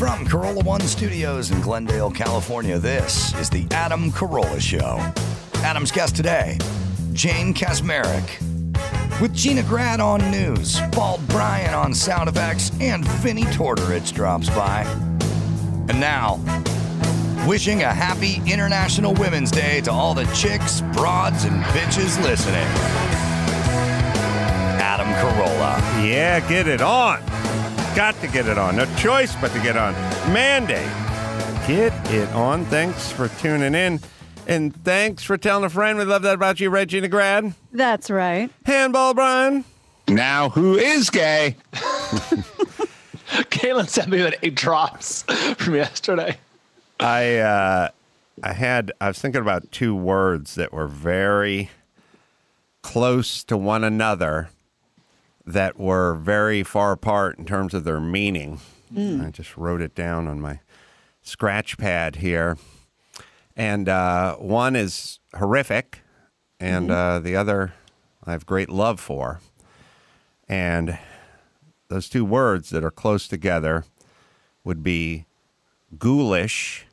From Carolla One Studios in Glendale, California, this is the Adam Carolla Show. Adam's guest today, Jane Kaczmarek. With Gina Grad on news, Bald Brian on sound effects, and Vinnie Tortorich drops by. And now, wishing a happy International Women's Day to all the chicks, broads, and bitches listening. Adam Carolla. Yeah, get it on. Got to get it on. No choice but to get on. Mandate. Get it on. Thanks for tuning in. And thanks for telling a friend. We love that about you, right, Gina Grad? That's right. Handball, Brian. Now, who is gay? Caitlin sent me 8 drops from yesterday. I was thinking about 2 words that were very close to one another that were very far apart in terms of their meaning. I just wrote it down on my scratch pad here. And one is horrific, and the other I have great love for. And those 2 words that are close together would be ghoulish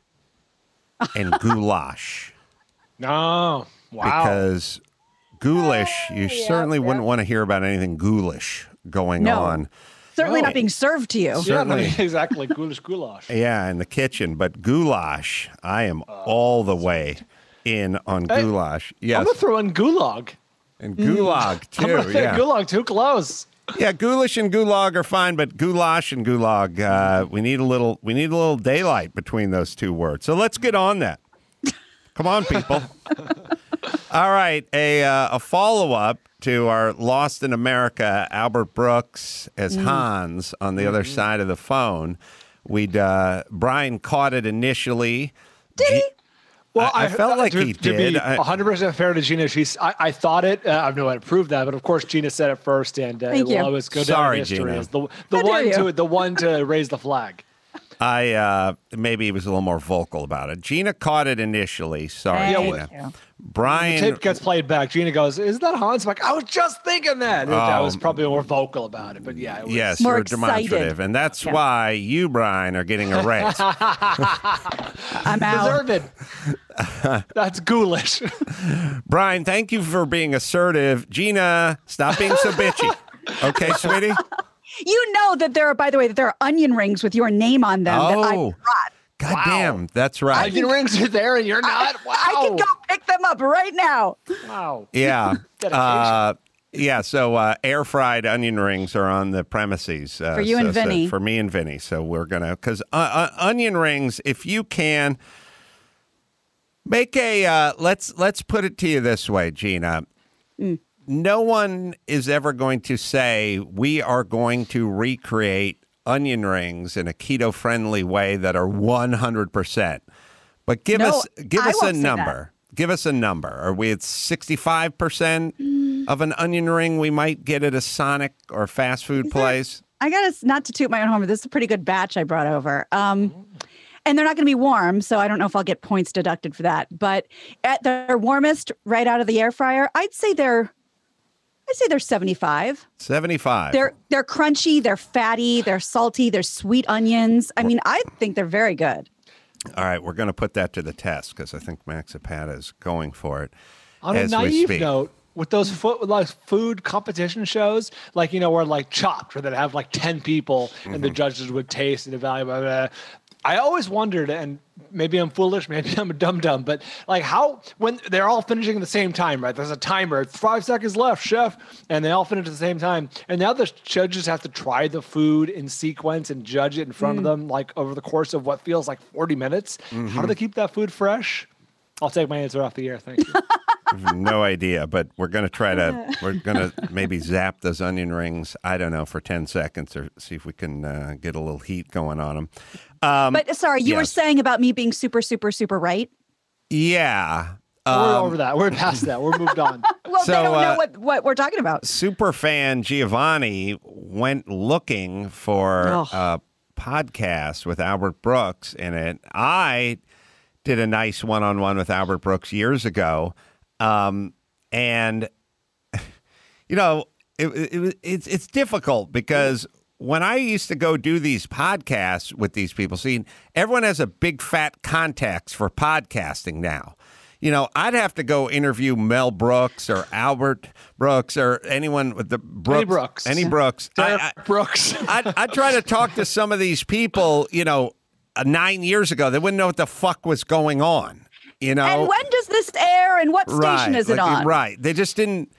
and goulash. No. Wow. Because ghoulish, you certainly wouldn't want to hear about anything ghoulish going on. Certainly not being served to you. Certainly. Yeah, exactly. Ghoulish goulash. Yeah, in the kitchen. But goulash, I am all the way in on goulash. Yes. I'm going to throw in gulag. And gulag, too. I'm going to say gulag, too close. Yeah, ghoulish and gulag are fine, but goulash and gulag, we need a little daylight between those 2 words. So let's get on that. Come on, people. All right, a follow-up to our Lost in America, Albert Brooks as Hans on the other side of the phone. Brian caught it initially. Did he? Well, I felt like he did. To be 100% fair to Gina, I thought it. I have no way to prove that, but of course Gina said it first, and it will always go down in history Gina. as the one to raise the flag. Maybe he was a little more vocal about it. Gina caught it initially. Sorry, Gina. Brian. The tape gets played back. Gina goes, "Is that Hans?" I'm like, I was just thinking that. I was probably more vocal about it, but yeah, it was yes, more you're excited. Demonstrative, and that's why you, Brian, are getting a raise. I'm out. Deserved. That's ghoulish. Brian, thank you for being assertive. Gina, stop being so bitchy. Okay, sweetie. You know that there are onion rings with your name on them that I brought. God damn, that's right. Onion rings are there and you're not? Wow. I can go pick them up right now. Wow. Yeah. So air-fried onion rings are on the premises. For you and Vinnie. For me and Vinnie. So we're going to, because onion rings, if you can, make let's put it to you this way, Gina. No one is ever going to say we are going to recreate onion rings in a keto-friendly way that are 100%. But give us a number. Give us a number. Are we at 65% of an onion ring we might get at a Sonic or fast food place? I got to, not to toot my own horn, but this is a pretty good batch I brought over. And they're not going to be warm, so I don't know if I'll get points deducted for that. But at their warmest, right out of the air fryer, I'd say they're 75. 75. They're crunchy, they're fatty, they're salty, they're sweet onions. I mean, I think they're very good. All right, we're going to put that to the test because I think Maxipata is going for it. On a naive note, with those food competition shows, where Chopped, where they'd have 10 people and the judges would taste and evaluate. I always wondered, and maybe I'm foolish, maybe I'm a dum-dum, but when they're all finishing at the same time, right? There's a timer, it's 5 seconds left, chef, and they all finish at the same time. And now the judges have to try the food in sequence and judge it in front of them, over the course of what feels like 40 minutes. How do they keep that food fresh? I'll take my answer off the air, thank you. I have no idea, but we're going to maybe zap those onion rings, I don't know, for 10 seconds or see if we can get a little heat going on them. But sorry, you were saying about me being super, super, super right? Yeah. We're over that. We're past that. We're moved on. Well, they don't know what we're talking about. Superfan Giovanni went looking for a podcast with Albert Brooks in it. I did a nice one-on-one with Albert Brooks years ago. And, it's difficult because when I used to go do these podcasts with these people, see, everyone has a big fat context for podcasting now. You know, I'd have to go interview Mel Brooks or Albert Brooks or anyone with the Brooks. Any Brooks. Brooks. I'd try to talk to some of these people, 9 years ago. They wouldn't know what the fuck was going on, And when does this air and what station is it on? Right. They just didn't.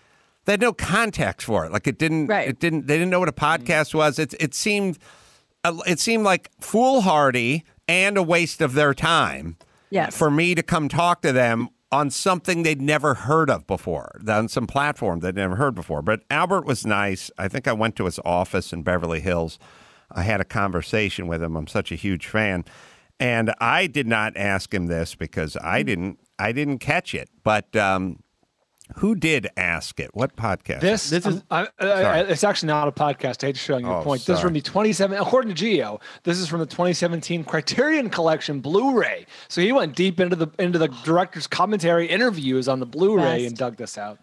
They had no context for it. Like it didn't. Right. It didn't. They didn't know what a podcast was. It seemed like foolhardy and a waste of their time. Yes. For me to come talk to them on something they'd never heard of before, on some platform they'd never heard before. But Albert was nice. I think I went to his office in Beverly Hills. I had a conversation with him. I'm such a huge fan. And I did not ask him this because I didn't catch it. But who did ask it? What podcast? This is it's actually not a podcast. I hate to show you a point. This is from the 27, according to Geo, this is from the 2017 Criterion Collection Blu-ray. So he went deep into the director's commentary interviews on the Blu-ray and dug this out.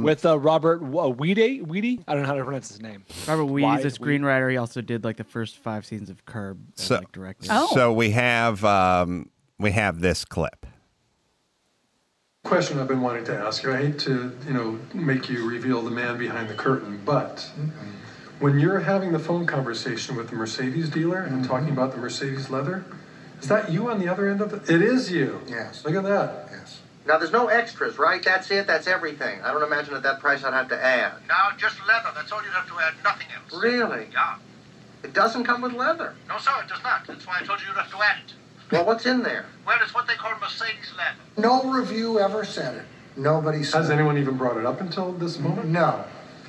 With Robert Weedy? I don't know how to pronounce his name. Robert Weedy is a screenwriter. He also did like the first 5 seasons of Curb as director. So we have this clip. Question I've been wanting to ask you. I hate to, make you reveal the man behind the curtain, but when you're having the phone conversation with the Mercedes dealer and talking about the Mercedes leather, is that you on the other end of it? It is you. Yes. Look at that. Yes. Now, there's no extras, right? That's it. That's everything. I don't imagine at that price I'd have to add. No, just leather. That's all you'd have to add. Nothing else. Really? Yeah. It doesn't come with leather. No, sir, it does not. That's why I told you you'd have to add it. Well, what's in there? Well, it's what they call Mercedes leather. No review ever said it. Nobody said Has anyone even brought it up until this moment? No.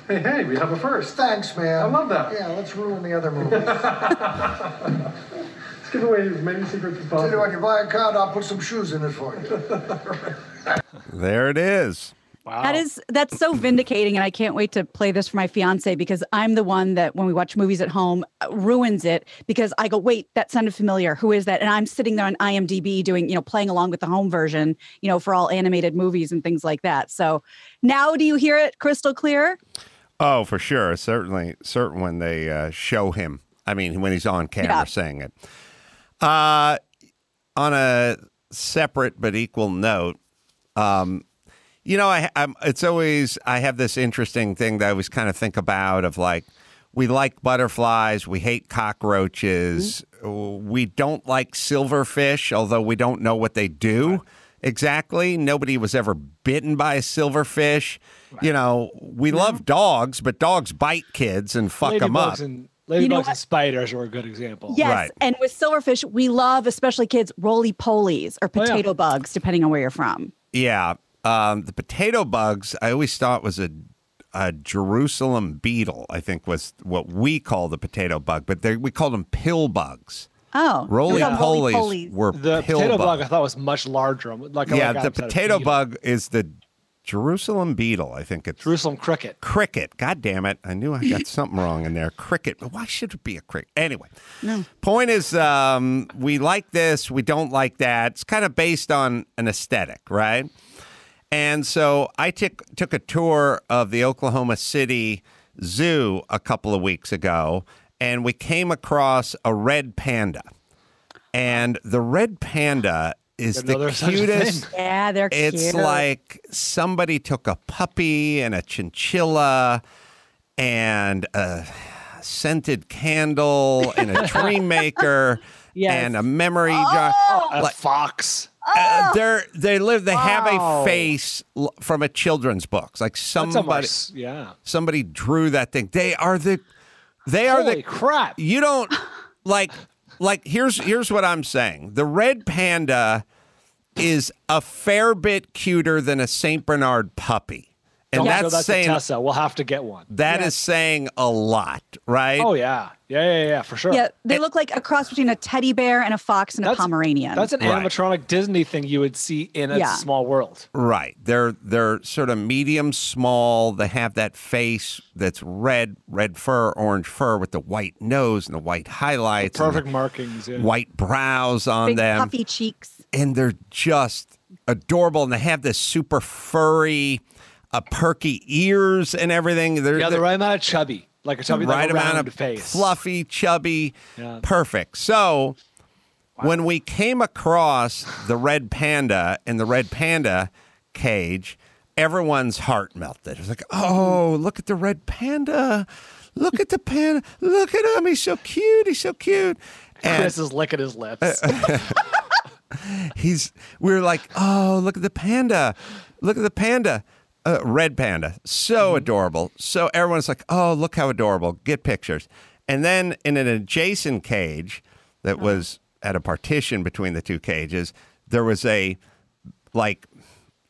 Hey, we have a first. Thanks, man. I love that. Yeah, let's ruin the other movies. Let's give away as many secrets as possible. When you buy a car, I'll put some shoes in it for you. There it is. Wow. That's so vindicating, and I can't wait to play this for my fiance because I'm the one that when we watch movies at home ruins it because I go, wait, that sounded familiar. Who is that? And I'm sitting there on IMDb doing, playing along with the home version, for all animated movies and things like that. So now, do you hear it crystal clear? Oh, for sure, certain when they show him. I mean, when he's on camera saying it. On a separate but equal note. I have this interesting thing that I always kind of think about of like, we like butterflies, we hate cockroaches, we don't like silverfish, although we don't know what they do exactly. Nobody was ever bitten by a silverfish. Right. We love dogs, but dogs bite kids and fuck them up. Ladybugs and spiders are a good example. Yes, right. And with silverfish, we love, especially kids, roly-polies or potato bugs, depending on where you're from. Yeah. The potato bugs, I always thought was a Jerusalem beetle, I think was what we call the potato bug, but we called them pill bugs. Oh. Roly-polies were the pill potato bugs. bug I thought was much larger. The potato bug is the Jerusalem beetle, I think it's. Jerusalem cricket. Cricket. God damn it. I knew I got something wrong in there. Cricket. But why should it be a cricket? Anyway. No. Point is, we like this, we don't like that. It's kind of based on an aesthetic, right? And so I took a tour of the Oklahoma City Zoo a couple of weeks ago, and we came across a red panda. And the red panda is the cutest. Yeah, they're cute. It's like somebody took a puppy and a chinchilla and a scented candle and a dream maker and a memory jar. A fox. They have a face from a children's book. Like somebody drew that thing. Holy crap. You don't like here's what I'm saying. The red panda is a fair bit cuter than a Saint Bernard puppy. And that's saying Tessa. We'll have to get one. That is saying a lot, right? Oh yeah, for sure. Yeah, they look like a cross between a teddy bear and a fox and a Pomeranian. That's an animatronic Disney thing you would see in a small world. Right. They're sort of medium small. They have that face that's red fur, orange fur with the white nose and the white highlights, perfect markings, white brows on big them, puffy cheeks, and they're just adorable. And they have this super furry. Perky ears and everything. They're right amount of chubby. Like a chubby, right like a amount round of face. fluffy, chubby, Yeah. perfect. So when we came across the red panda in the red panda cage, everyone's heart melted. It was like, oh, look at the red panda. Look at the panda. Look at him. He's so cute. He's so cute. And Chris is licking his lips. we were like, oh, look at the panda. Look at the panda. Red panda. So adorable. So everyone's like, oh, look how adorable. Get pictures. And then in an adjacent cage that was at a partition between the two cages, there was a like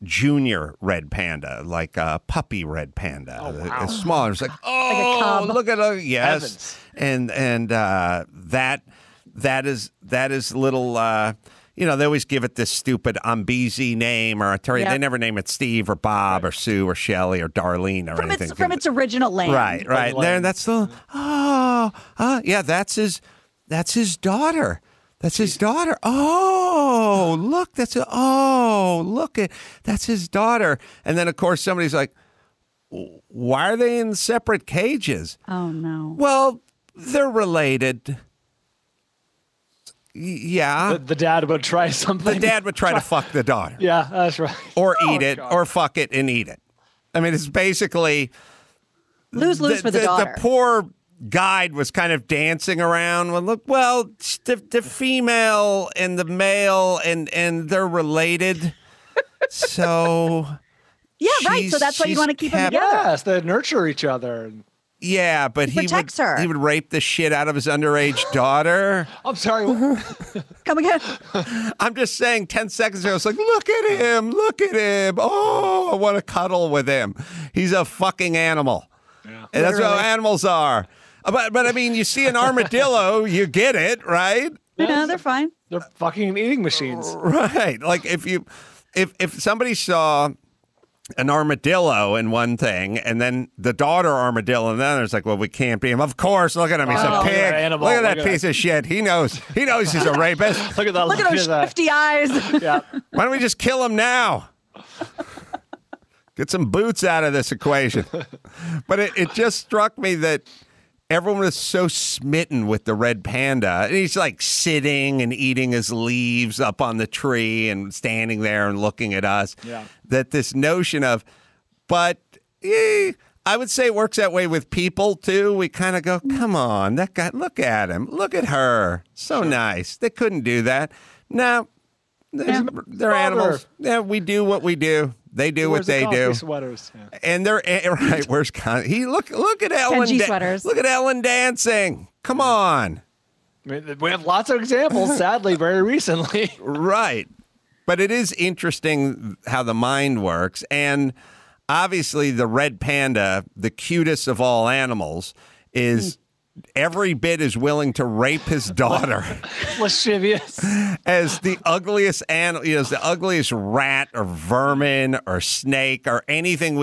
junior red panda, like a puppy red panda. Oh, wow. It's smaller. It's like, oh, look at it. Yes. Heavens. And that is little they always give it this stupid Ambezi name or they never name it Steve or Bob or Sue or Shelley or Darlene or anything. From its original name. Right. There, that's the that's his daughter. That's his daughter. Oh, look, that's his daughter. And then of course somebody's like, why are they in separate cages? Oh no. Well, they're related. Yeah. The dad would try something. The dad would try to fuck the daughter. Yeah, that's right. Or eat it, or fuck it and eat it. I mean, it's basically lose-lose for the daughter. The poor guide was kind of dancing around. Well, the female and the male, and they're related. So yeah, right. So that's why you want to keep them together. Yes, they nurture each other. Yeah, but he would rape the shit out of his underage daughter. I'm sorry. Come again. I'm just saying 10 seconds ago, I was like, look at him. Oh, I want to cuddle with him. He's a fucking animal. Yeah. And that's what animals are. But I mean, you see an armadillo, you get it, right? Yeah, they're fine. They're fucking eating machines. Right. Like if somebody saw an armadillo in one thing, and then the daughter armadillo, and then it's like, well, we can't be him. Of course, look at him. He's a pig. Look at that piece of shit. He knows he's a rapist. Look at that. Look at those shifty eyes. Yeah. Why don't we just kill him now? Get some boots out of this equation. But it just struck me that everyone was so smitten with the red panda. And he's like sitting and eating his leaves up on the tree and standing there and looking at us. Yeah. That this notion of, but I would say it works that way with people too. We kind of go, come on, that guy, look at him, look at her. So nice. They couldn't do that. No, they're animals. Yeah, we do what we do. They do what they do. Sweaters. Yeah. And they're right. Where's he? Look at Ellen. Sweaters. Look at Ellen dancing. Come on. I mean, we have lots of examples. Sadly, very recently. Right. But it is interesting how the mind works, and obviously the red panda, the cutest of all animals, is every bit as willing to rape his daughter. Lascivious. As the ugliest animal, as the ugliest rat or vermin or snake or anything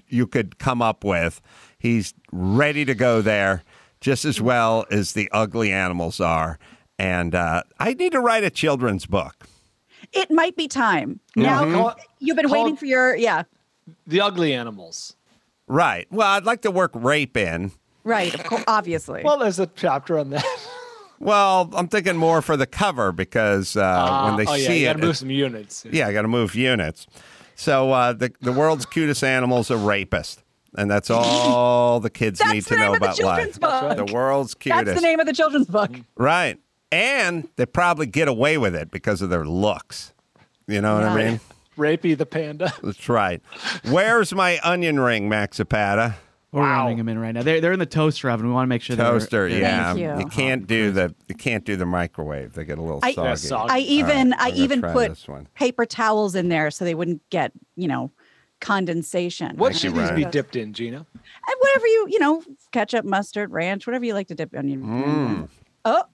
you could come up with. He's ready to go there just as well as the ugly animals are. And I need to write a children's book. It might be time. Now, you've been waiting for The ugly animals. Right. Well, I'd like to work rape in. Right, of course, obviously. Well, there's a chapter on that. Well, I'm thinking more for the cover because when they see you it, got to move some units. Yeah, I got to move units. So the world's cutest animal's a rapist, and that's all the kids need to know about life. Book. The world's cutest. That's the name of the children's book. Right, and they probably get away with it because of their looks. You know what I mean? Rapey the panda. That's right. Where's my onion ring, Maxipata? We're running them in right now. They're in the toaster oven. We want to make sure toaster. They're You can't do the microwave. They get a little soggy. I even put paper towels in there so they wouldn't get condensation. What should these be dipped in, Gina? And whatever ketchup, mustard, ranch, whatever you like to dip onion. Oh,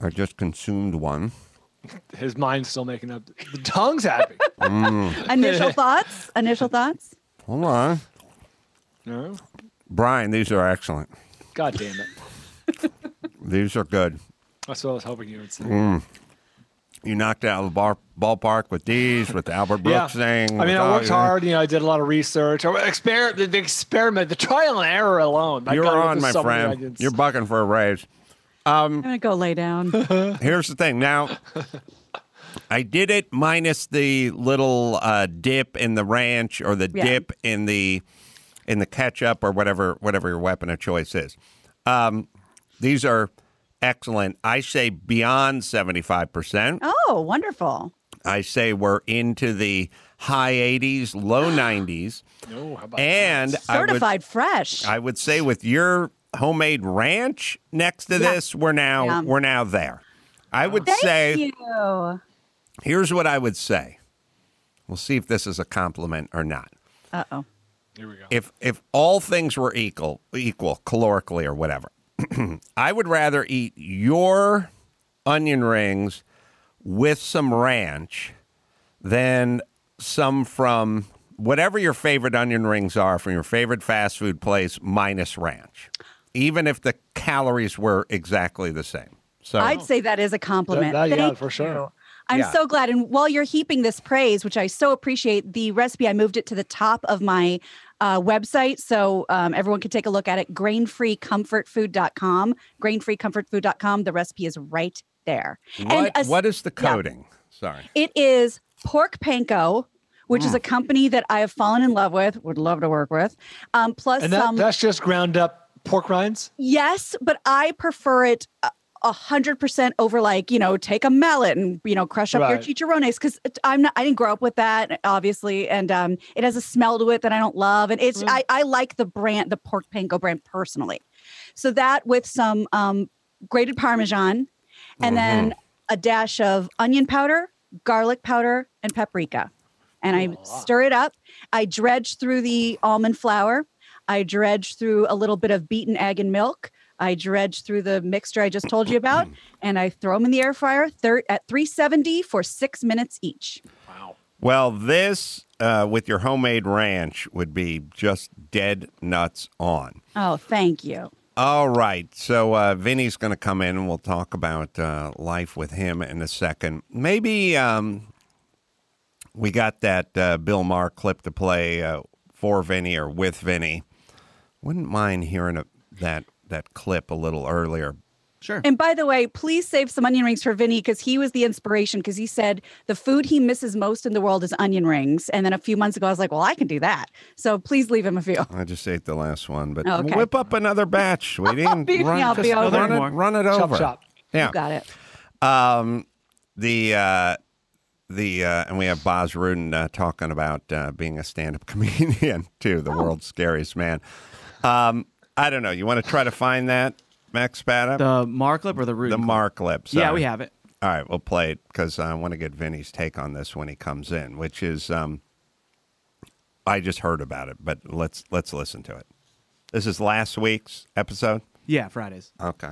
I just consumed one. His mind's still making up. The tongue's happy. Initial thoughts. Hold on. No. Brian, these are excellent. God damn it. These are good. That's what I was hoping you would say. You knocked it out of the ballpark with these, with the Albert Brooks thing. I mean, I worked hard. You know, I did a lot of research. The experiment, the trial and error alone. You're on, my friend. You're bucking for a raise. I'm going to go lay down. Here's the thing. Now, I did it minus the little dip in the ranch or the dip in the ketchup or whatever your weapon of choice is. These are excellent. I say beyond 75%. Oh, wonderful. I say we're into the high 80s, low 90s. Oh, how about and certified fresh. I would say with your homemade ranch next to this, we're now there. I would say you. Here's what I would say. We'll see if this is a compliment or not. Uh-oh. Here we go. If all things were equal calorically or whatever, I would rather eat your onion rings with some ranch than some from whatever your favorite onion rings are from your favorite fast food place minus ranch, even if the calories were exactly the same. So I'd say that is a compliment. Yeah, for sure. I'm so glad. And while you're heaping this praise, which I so appreciate, the recipe, I moved it to the top of my website so everyone can take a look at it, grainfreecomfortfood.com, grainfreecomfortfood.com. The recipe is right there. What is the coding? Sorry. It is pork panko, which is a company that I have fallen in love with, would love to work with. Plus that's just ground up pork rinds? Yes, but I prefer it 100% over, like, you know, take a mallet and, you know, crush up your chicharrones, because I didn't grow up with that, obviously, and it has a smell to it that I don't love, and it's I like the pork panko brand personally. So that with some grated Parmesan, and then a dash of onion powder, garlic powder, and paprika, and I stir it up. I dredge through the almond flour. I dredge through a little bit of beaten egg and milk. I dredge through the mixture I just told you about, and I throw them in the air fryer at 370 for 6 minutes each. Wow. Well, this with your homemade ranch would be just dead nuts on. Oh, thank you. All right. So Vinny's going to come in, and we'll talk about life with him in a second. Maybe we got that Bill Maher clip to play for Vinny or with Vinny. Wouldn't mind hearing that clip a little earlier. Sure. And by the way, please save some onion rings for Vinny, because he was the inspiration, because he said the food he misses most in the world is onion rings. And then a few months ago, I was like, well, I can do that. So please leave him a few. I just ate the last one, but Okay. whip up another batch, sweetie. And I'll be over. run it over. Chop. Yeah. You got it. And we have Boz Rudin talking about being a stand-up comedian, too, the world's scariest man. I don't know. You want to try to find that, Max Spada? The Maher clip or the Rudin The clip? Maher clip. Yeah, we have it. All right, we'll play it because I want to get Vinny's take on this when he comes in, which is I just heard about it, but let's listen to it. This is last week's episode? Yeah, Fridays. Okay.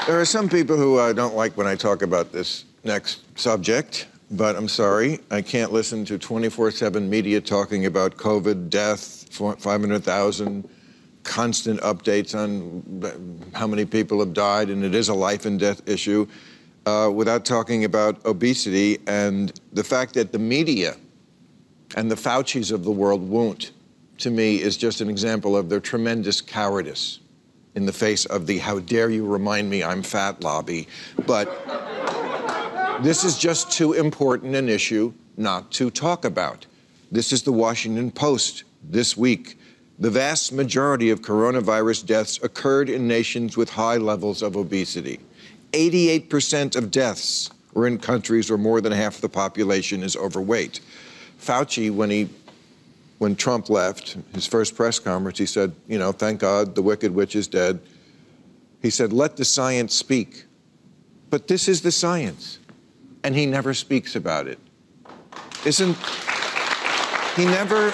There are some people who don't like when I talk about this next subject, but I'm sorry. I can't listen to 24/7 media talking about COVID, death, 500,000, constant updates on how many people have died, and it is a life and death issue, without talking about obesity and the fact that the media and the Faucis of the world won't, to me, is just an example of their tremendous cowardice in the face of the "how dare you remind me I'm fat" lobby. But this is just too important an issue not to talk about. This is the Washington Post this week. The vast majority of coronavirus deaths occurred in nations with high levels of obesity. 88% of deaths were in countries where more than half the population is overweight. Fauci, when Trump left, his first press conference, he said, you know, thank God the wicked witch is dead. He said, let the science speak. But this is the science. And he never speaks about it. He never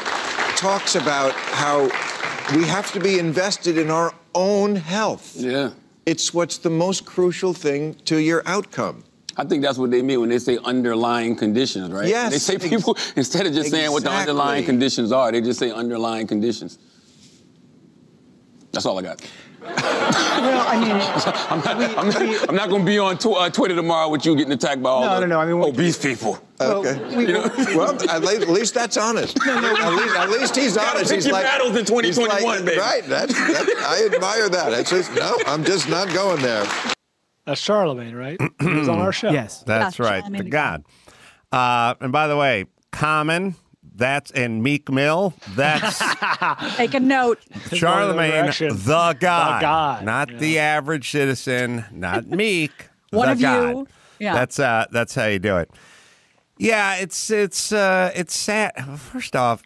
talks about how we have to be invested in our own health. Yeah. It's what's the most crucial thing to your outcome. I think that's what they mean when they say underlying conditions, right? Yes. They say people, instead of just saying what the underlying conditions are, they just say underlying conditions. That's all I got. Well, I mean, I'm not going to be on Twitter tomorrow with you getting attacked by all the I mean, obese people. Okay. Well, at least that's honest. At least he's honest. He's like battles in 2021, baby. Right. I admire that. It's just, no, I'm just not going there. That's Charlemagne, right? He was on our show. Yes. That's right. The God. And by the way, Common, and Meek Mill, that's take a note. Charlemagne, the God. Not Yeah. the average citizen, not Meek. One the of God. you. Yeah. That's how you do it. Yeah, it's sad. First off,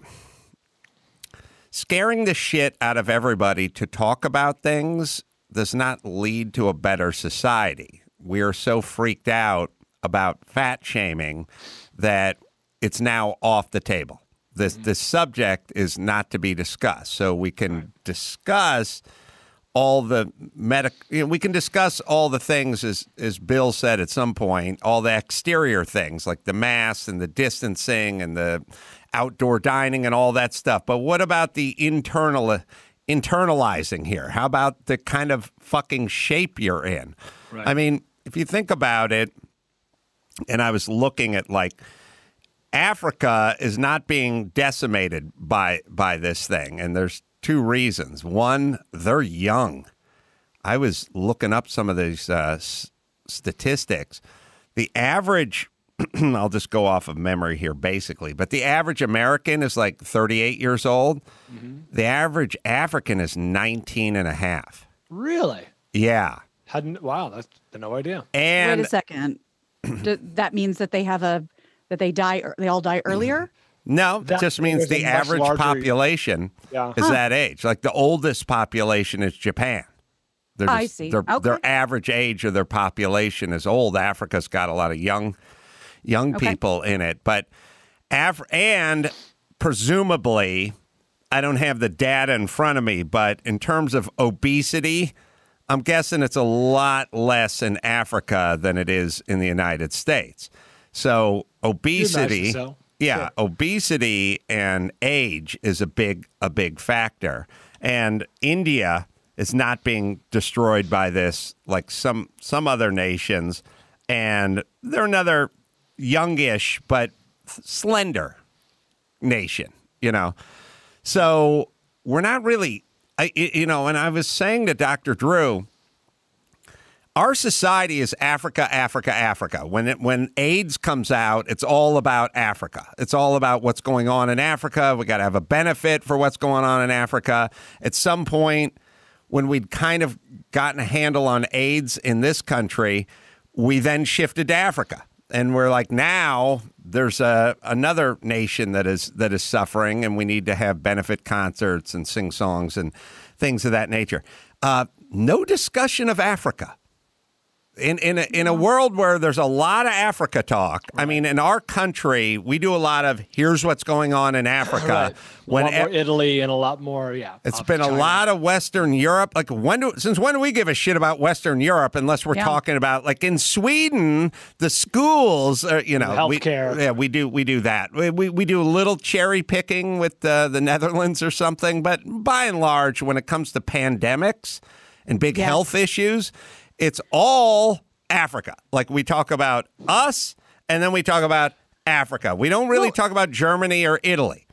scaring the shit out of everybody to talk about things does not lead to a better society. We are so freaked out about fat shaming that it's now off the table. This subject is not to be discussed. So we can discuss all the we can discuss all the things, as Bill said at some point, all the exterior things like the masks and the distancing and the outdoor dining and all that stuff. But what about the internalizing here? How about the kind of fucking shape you're in? Right. I mean, if you think about it, and I was looking at like Africa is not being decimated by this thing, and there's two reasons. One, they're young. I was looking up some of these statistics. The average, I'll just go off of memory here basically, but the average American is like 38 years old. Mm-hmm. The average African is 19 and a half. Really? Yeah. Wow, that's no idea. And wait a second. That means that they all die earlier? No, that just means the average population is that age. Like the oldest population is Japan. I see. Their average age of their population is old. Africa's got a lot of young people in it. But and presumably, I don't have the data in front of me, but in terms of obesity, I'm guessing it's a lot less in Africa than it is in the United States. So obesity, Sure. Obesity and age is a big factor. And India is not being destroyed by this like some other nations, and they're another youngish but slender nation, So we're not really, and I was saying to Dr. Drew, our society is Africa, Africa, Africa. When AIDS comes out, it's all about Africa. It's all about what's going on in Africa. We got to have a benefit for what's going on in Africa. At some point, when we'd kind of gotten a handle on AIDS in this country, we then shifted to Africa. And we're like, now there's another nation that is suffering, and we need to have benefit concerts and sing songs and things of that nature. No discussion of Africa. In a world where there's a lot of Africa talk, right. I mean, in our country, we do a lot of here's what's going on in Africa. Right. A lot more Italy and a lot more, It's been China. A lot of Western Europe. Like since when do we give a shit about Western Europe unless we're talking about like in Sweden, the schools, healthcare. We do that. We do a little cherry picking with the Netherlands or something, but by and large, when it comes to pandemics and big health issues, it's all Africa. Like we talk about us and then we talk about Africa. We don't really talk about Germany or Italy.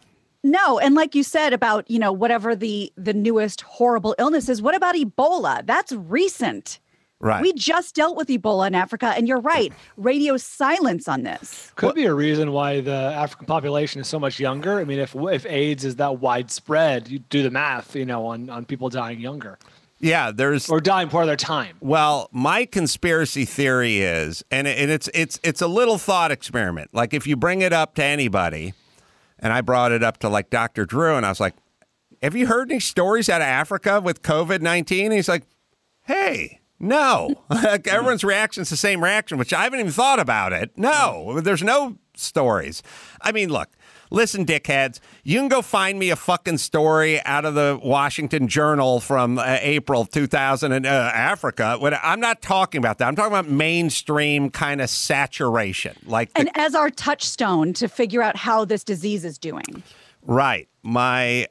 No. And like you said about, whatever the newest horrible illness is, what about Ebola? That's recent. Right. We just dealt with Ebola in Africa. And you're right. Radio silence on this. Could be a reason why the African population is so much younger. I mean, if AIDS is that widespread, you do the math, on people dying younger. Yeah, or dying part of their time. Well, my conspiracy theory is, and it's a little thought experiment. Like if you bring it up to anybody, and I brought it up to like Dr. Drew, and I was like, "Have you heard any stories out of Africa with COVID-19?" He's like, "Hey, no." Like everyone's reaction is the same reaction, which I haven't even thought about it. No, there's no stories. I mean, look. Listen, dickheads, you can go find me a fucking story out of the Washington Journal from April 2000 in Africa. I'm not talking about that. I'm talking about mainstream kind of saturation. And as our touchstone to figure out how this disease is doing. Right. My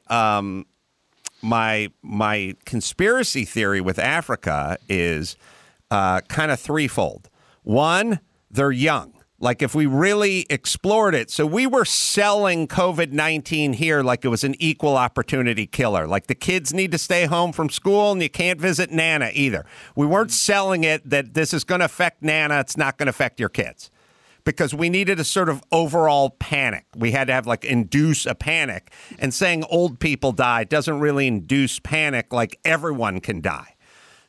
my conspiracy theory with Africa is kind of threefold. One, they're young. Like if we really explored it, so we were selling COVID-19 here like it was an equal opportunity killer. Like the kids need to stay home from school and you can't visit Nana either. We weren't selling it that this is going to affect Nana. It's not going to affect your kids. Because we needed a sort of overall panic. We had to have like induce a panic. And saying old people die doesn't really induce panic like everyone can die.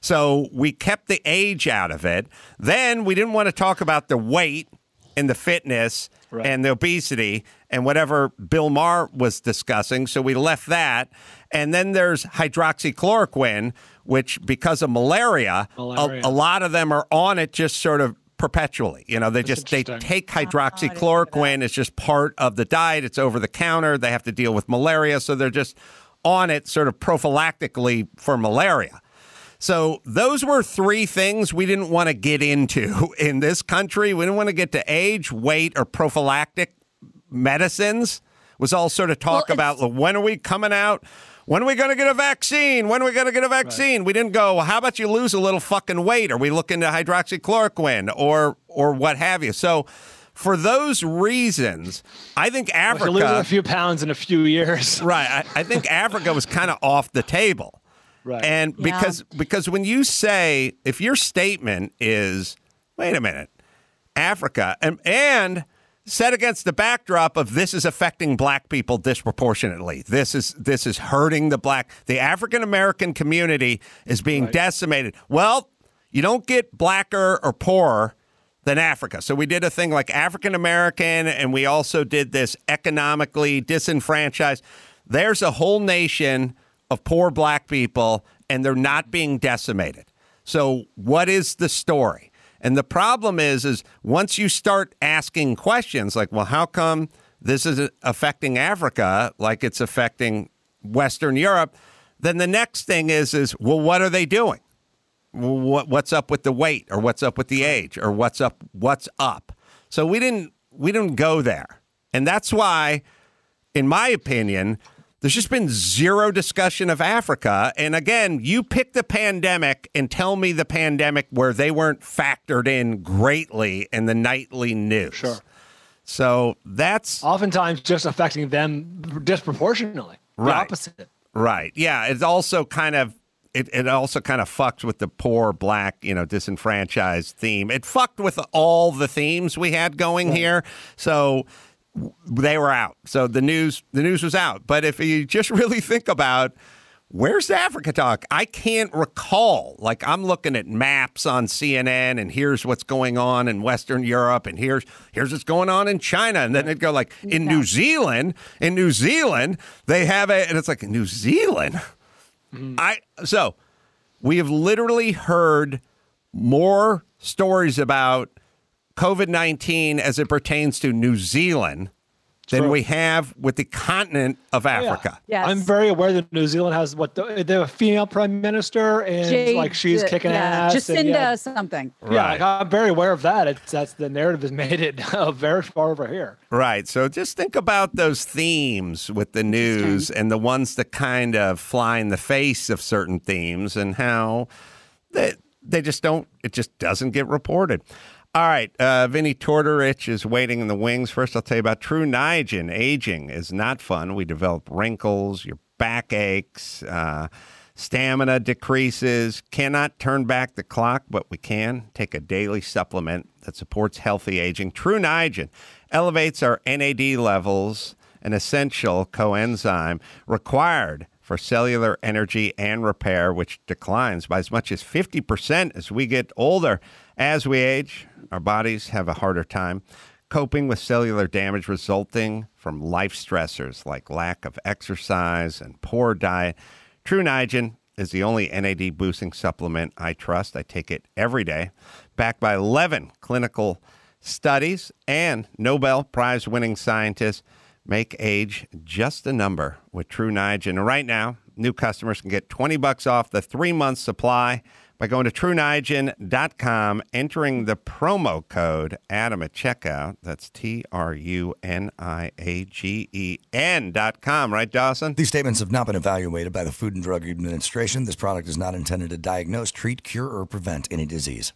So we kept the age out of it. Then we didn't want to talk about the weight and the fitness and the obesity and whatever Bill Maher was discussing. So we left that. And then there's hydroxychloroquine, which because of malaria. A lot of them are on it just sort of perpetually. You know, they take hydroxychloroquine. It's just part of the diet. It's over the counter. They have to deal with malaria. So they're just on it sort of prophylactically for malaria. So those were three things we didn't want to get into in this country. We didn't want to get to age, weight, or prophylactic medicines. It was all sort of talk about when are we coming out? When are we going to get a vaccine? When are we going to get a vaccine? Right. We didn't go, well, how about you lose a little fucking weight? Are we looking to hydroxychloroquine or what have you? So for those reasons, I think Africa... Well, losing a few pounds in a few years. Right. I think Africa was kind of off the table. Right. And because when you say, if your statement is, wait a minute, Africa, and set against the backdrop of this is affecting black people disproportionately. This is hurting the African American community is being decimated. Well, you don't get blacker or poorer than Africa. So we did a thing like African American, and we also did this economically disenfranchised. There's a whole nation of poor black people, and they're not being decimated. So what is the story? And the problem is once you start asking questions like, well, how come this is affecting Africa like it's affecting Western Europe? Then the next thing is well, what are they doing? What's up with the weight, or what's up with the age, or what's up? So we didn't go there. And that's why, in my opinion, there's just been zero discussion of Africa. And again, you pick the pandemic and tell me the pandemic where they weren't factored in greatly in the nightly news. Sure. So that's oftentimes just affecting them disproportionately. The opposite. Right. Yeah. It's also kind of it also kind of fucked with the poor black, disenfranchised theme. It fucked with all the themes we had going here. So they were out. So the news was out. But if you just really think about where's the Africa talk, I can't recall. Like I'm looking at maps on CNN, and here's what's going on in Western Europe, and here's what's going on in China, and then they'd go like in New Zealand they have it, and it's like New Zealand. So we have literally heard more stories about COVID-19 as it pertains to New Zealand than we have with the continent of Africa. Yeah. Yes. I'm very aware that New Zealand has the female prime minister, and she's kicking ass. Jacinda something. Right. Yeah, I'm very aware of that. That's the narrative has made it very far over here. Right. So just think about those themes with the news and the ones that kind of fly in the face of certain themes, and how they just don't. It just doesn't get reported. All right, Vinnie Tortorich is waiting in the wings. First, I'll tell you about True Niagen. Aging is not fun. We develop wrinkles, your back aches, stamina decreases. Cannot turn back the clock, but we can take a daily supplement that supports healthy aging. True Niagen elevates our NAD levels, an essential coenzyme required for cellular energy and repair, which declines by as much as 50% as we get older. As we age, our bodies have a harder time coping with cellular damage resulting from life stressors like lack of exercise and poor diet. True Niagen is the only NAD boosting supplement I trust. I take it every day, backed by 11 clinical studies, and Nobel Prize winning scientists. Make age just a number with True Niagen. And right now, new customers can get $20 off the 3-month supply by by going to TrueNiagen.com, entering the promo code Adam at checkout. That's TRUNIAGEN.com, right, Dawson? These statements have not been evaluated by the Food and Drug Administration. This product is not intended to diagnose, treat, cure, or prevent any disease.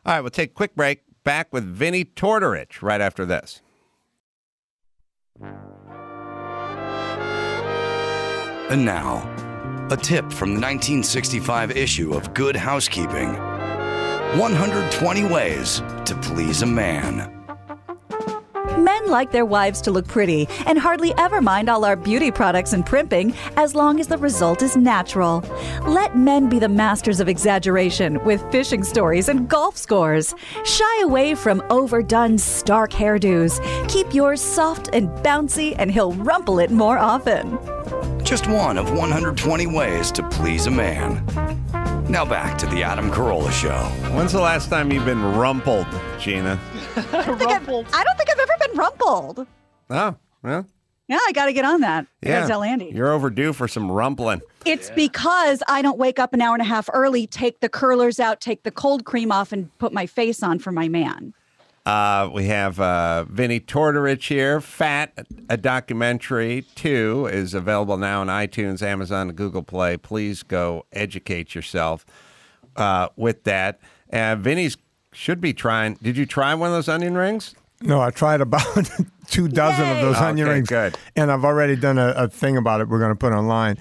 All right, we'll take a quick break. Back with Vinnie Tortorich right after this. And now, a tip from the 1965 issue of Good Housekeeping. 120 Ways to Please a Man. Men like their wives to look pretty and hardly ever mind all our beauty products and primping as long as the result is natural. Let men be the masters of exaggeration with fishing stories and golf scores. Shy away from overdone, stark hairdos. Keep yours soft and bouncy, and he'll rumple it more often. Just one of 120 ways to please a man. Now back to the Adam Carolla Show. When's the last time you've been rumpled, Gina? I don't think I've ever been rumpled. Oh, well. Yeah, I got to get on that. I got Yeah, to tell Andy. you're overdue for some rumpling. It's because I don't wake up an hour and a half early, take the curlers out, take the cold cream off, and put my face on for my man. We have Vinnie Tortorich here. Fat, a documentary, 2, is available now on iTunes, Amazon, and Google Play. Please go educate yourself with that. Vinnie's should be trying. Did you try one of those onion rings? No, I tried about 24 of those onion rings. Good. And I've already done a thing about it we're going to put online.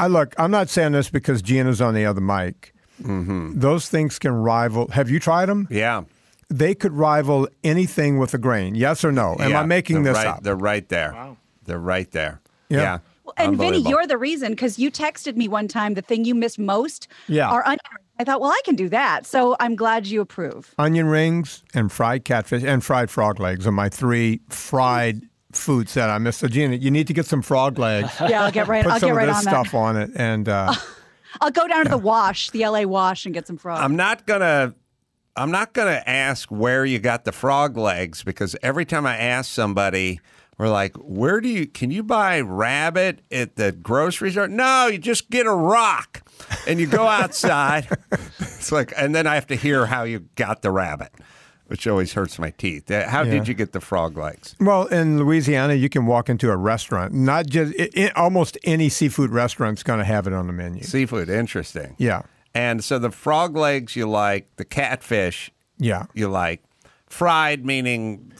Look, I'm not saying this because Gina's on the other mic. Mm-hmm. Those things can rival. Have you tried them? Yeah. They could rival anything with a grain. Yes or no? Am I making this up? They're right there. Wow. They're right there. Yeah. Well, and Vinnie, you're the reason, because you texted me one time the thing you miss most are onion rings. I thought, well, I can do that. So I'm glad you approve. Onion rings and fried catfish and fried frog legs are my 3 fried foods that I miss. So Gina, you need to get some frog legs. Yeah, I'll get right. Put I'll some get right of this on stuff that. on it, and I'll go down to the wash, the LA wash, and get some frogs. I'm not gonna ask where you got the frog legs, because every time I ask somebody, we're like, can you buy rabbit at the grocery store? No, you just get a rock and you go outside. It's like, and then I have to hear how you got the rabbit, which always hurts my teeth. How did you get the frog legs? Well, in Louisiana, you can walk into a restaurant. Not just almost any seafood restaurant's going to have it on the menu. Seafood, interesting. Yeah. And so the frog legs you like, the catfish you like, fried meaning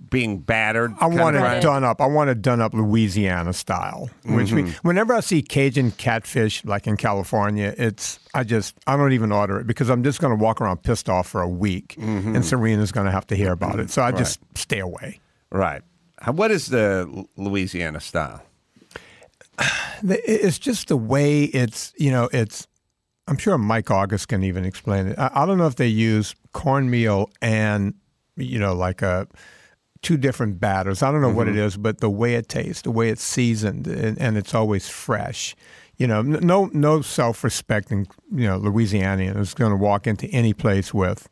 being battered. I want it done up. I want it done up Louisiana style. Which means whenever I see Cajun catfish, like in California, I don't even order it, because I'm just going to walk around pissed off for a week, and Serena's going to have to hear about it. So I just stay away. Right. What is the Louisiana style? It's just the way it's. I'm sure Mike August can even explain it. I don't know if they use cornmeal and like 2 different batters. I don't know what it is, but the way it tastes, the way it's seasoned, and it's always fresh. No self-respecting, Louisianian is going to walk into any place with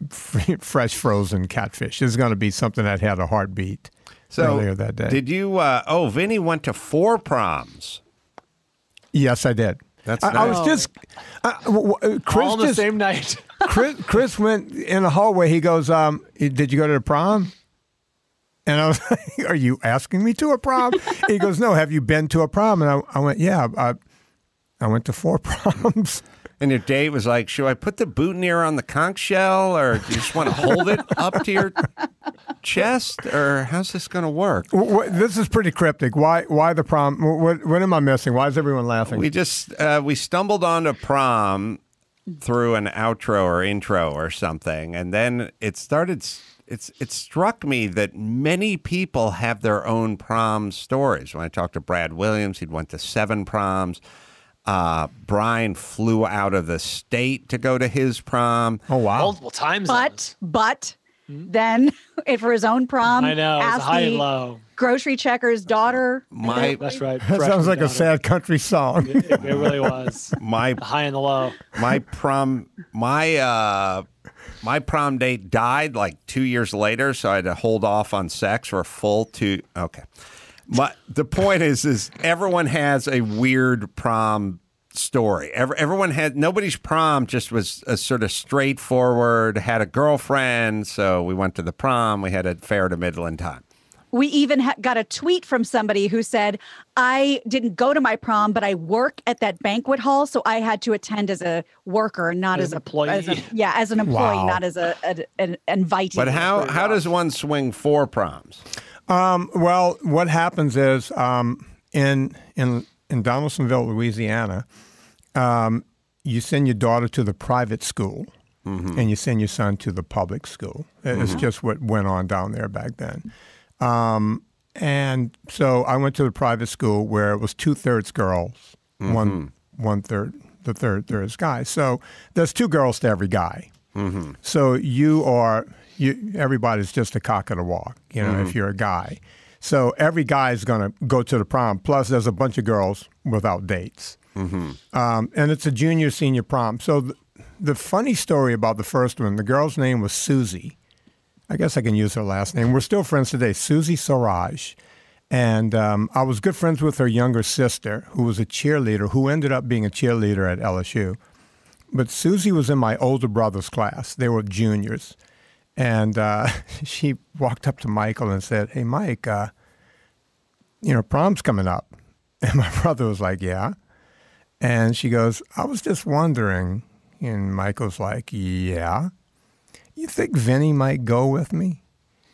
fresh frozen catfish. There's going to be something that had a heartbeat earlier that day. Did you? Vinnie went to 4 proms. Yes, I did. That's I was just Chris all on the same night. Chris went in the hallway. He goes, "Did you go to the prom?" And I was like, "Are you asking me to a prom?" He goes, "No. Have you been to a prom?" And I went, "Yeah. I went to 4 proms." And your date was like, "Should I put the boutonniere on the conch shell, or do you just want to hold it up to your chest, or how's this going to work?" This is pretty cryptic. Why the prom? What am I missing? Why is everyone laughing? We stumbled onto prom through an outro or intro or something, and then it started. It struck me that many people have their own prom stories. When I talked to Brad Williams, he'd went to 7 proms. Brian flew out of the state to go to his prom. Oh, wow. Multiple times. But then, for his own prom, I know, asked high the and low. grocery checker's daughter. That's right. That sounds like a sad country song. It really was. The high and the low. My prom date died like 2 years later, so I had to hold off on sex for a full 2. Okay. But the point is everyone has a weird prom story. Everyone had, nobody's prom just was a sort of straightforward, had a girlfriend, so we went to the prom, we had a fair to middling time. We even got a tweet from somebody who said, I didn't go to my prom, but I work at that banquet hall, so I had to attend as a worker, not as an employee. As an employee, Wow. not as an invitee. But how does one swing 4 proms? Well, what happens is in Donaldsonville, Louisiana, you send your daughter to the private school, and you send your son to the public school. It's just what went on down there back then. And so I went to the private school where it was 2/3 girls, one third, the third is guys. So there's 2 girls to every guy. So everybody's just a cock of the walk, if you're a guy. So every guy is going to go to the prom. Plus, there's a bunch of girls without dates. And it's a junior, senior prom. So the funny story about the first one, the girl's name was Susie. I guess I can use her last name. We're still friends today, Susie Soraj. And I was good friends with her younger sister, who was a cheerleader, who ended up being a cheerleader at LSU. But Susie was in my older brother's class. They were juniors. And she walked up to Michael and said, hey, Mike, prom's coming up. And my brother was like, yeah. And she goes, I was just wondering. And Michael's like, yeah. You think Vinnie might go with me?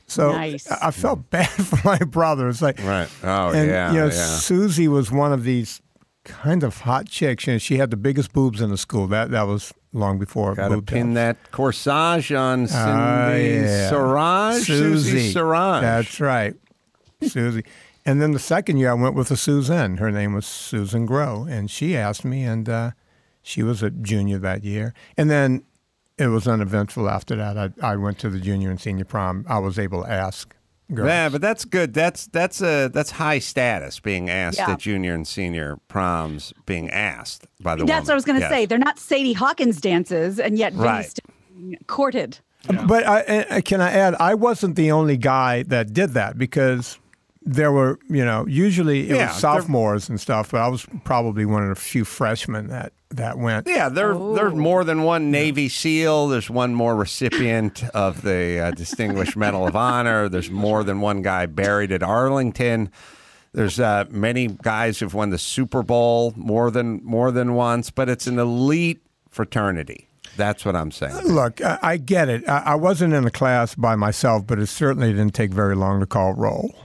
So nice. I felt bad for my brother. It's like, right. Oh, and, yeah. Susie was one of these kind of hot chicks. She had the biggest boobs in the school. That was long before. Got to pin that corsage on Cindy Soraj. Susie Soraj. That's right. Susie. And then the second year I went with a Suzanne. Her name was Susan Grow. And she asked me, and she was a junior that year. And then it was uneventful after that. I went to the junior and senior prom. I was able to ask girls. Yeah, but that's good. That's high status, being asked at junior and senior proms, being asked by the That's woman. what I was going to say. They're not Sadie Hawkins dances, and yet Vinnie's still courted. Yeah. But can I add, I wasn't the only guy that did that, because there were, usually it was sophomores and stuff, but I was probably one of the few freshmen that went. Yeah, there's more than one Navy SEAL. There's one more recipient of the Distinguished Medal of Honor. There's more than one guy buried at Arlington. There's many guys who've won the Super Bowl more than once, but it's an elite fraternity. That's what I'm saying. Look, I get it. I wasn't in a class by myself, but it certainly didn't take very long to call roll.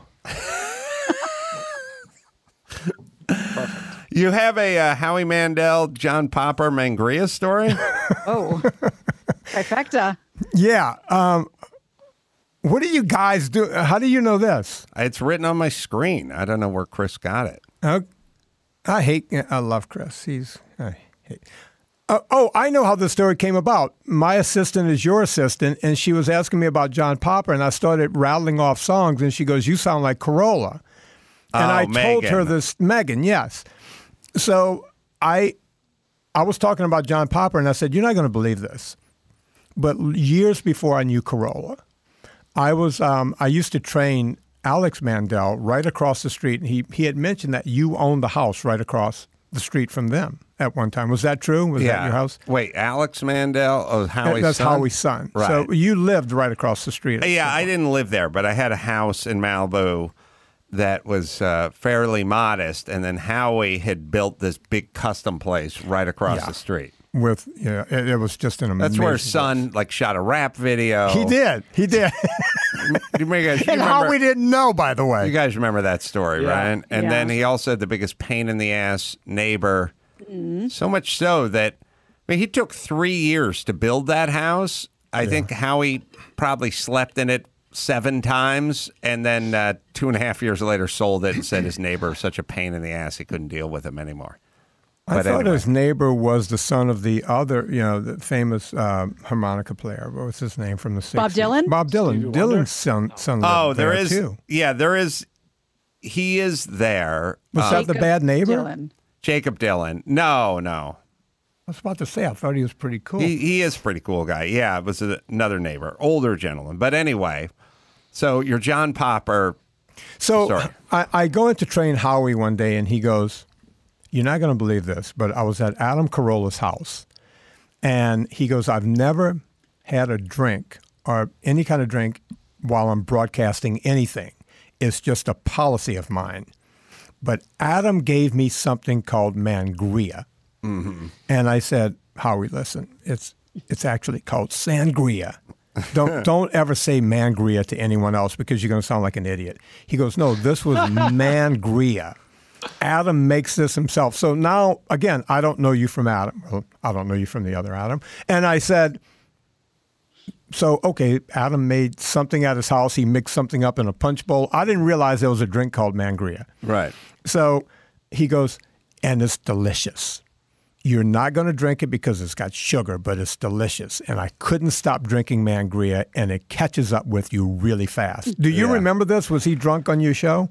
You have a Howie Mandel, John Popper, Mangria story? Oh, trifecta. Yeah. What do you guys do? How do you know this? It's written on my screen. I don't know where Chris got it. I love Chris. I know how the story came about. My assistant is your assistant, and she was asking me about John Popper, and I started rattling off songs, and she goes, you sound like Carolla. And I told her this, Meghan, yes. So I was talking about John Popper, and I said, you're not going to believe this. But years before I knew Carolla, I used to train Alex Mandel right across the street. And he had mentioned that you owned the house right across the street from them at one time. Was that true? Was that your house? Wait, Alex Mandel? Oh, Howie's That's son? Howie's son. Right. So you lived right across the street. Yeah, I didn't live there, but I had a house in Malibu that was fairly modest, and then Howie had built this big custom place right across the street. With it was just an amazing. That's where his son shot a rap video. He did. And Howie didn't know, by the way. You guys remember that story, right? And then he also had the biggest pain in the ass neighbor. So much so that he took 3 years to build that house. I think Howie probably slept in it 7 times, and then 2.5 years later sold it and said his neighbor was such a pain in the ass he couldn't deal with him anymore. I thought his neighbor was the son of the other, the famous harmonica player. What was his name from the 60s? Bob Dylan? Bob Dylan. Dylan's son lived there too. Yeah, there is. He is there. Was that the bad neighbor? Dylan. Jacob Dylan. No. I was about to say, I thought he was pretty cool. He is a pretty cool guy. Yeah, it was another neighbor, older gentleman. But anyway, so you're John Popper. So I go in to train Howie one day, and he goes, you're not going to believe this, but I was at Adam Carolla's house, and he goes, I've never had a drink or any kind of drink while I'm broadcasting anything. It's just a policy of mine. But Adam gave me something called Mangria. Mm-hmm. And I said, Howie, listen, it's actually called Sangria. Don't ever say Mangria to anyone else because you're going to sound like an idiot. He goes, no, this was Mangria. Adam makes this himself. So now, again, I don't know you from Adam. Well, I don't know you from the other Adam. And I said, so, okay, Adam made something at his house. He mixed something up in a punch bowl. I didn't realize there was a drink called Mangria. Right. So he goes, and it's delicious. You're not going to drink it because it's got sugar, but it's delicious. And I couldn't stop drinking Mangria, and it catches up with you really fast. Do you remember this? Was he drunk on your show?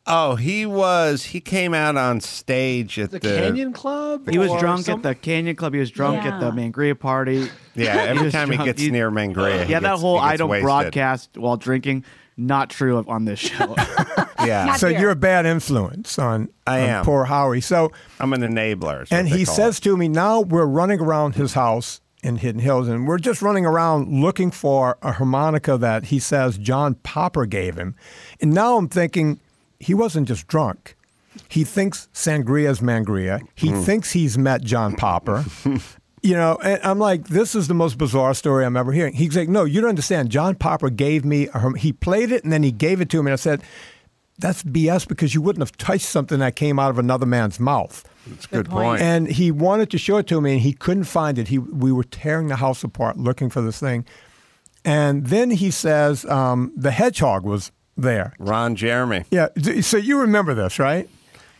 Oh, he was. He came out on stage at the Canyon Club. He was drunk at the Canyon Club. He was drunk at the Mangria party. Yeah, every time he gets near Mangria, yeah, that whole I don't wasted. broadcast while drinking, not true on this show. Yeah. So you're a bad influence on poor Howie. So I'm an enabler. And he says to me, now we're running around his house in Hidden Hills, and we're just running around looking for a harmonica that he says John Popper gave him. And now I'm thinking, he wasn't just drunk. He thinks Sangria's Mangria. He thinks he's met John Popper. You know, and I'm like, this is the most bizarre story I'm ever hearing. He's like, no, you don't understand. John Popper gave me, he played it and then he gave it to me. And I said, that's BS because you wouldn't have touched something that came out of another man's mouth. That's a good point. And he wanted to show it to me and he couldn't find it. We were tearing the house apart looking for this thing. And then he says, the hedgehog was there. Ron Jeremy. Yeah. So you remember this, right?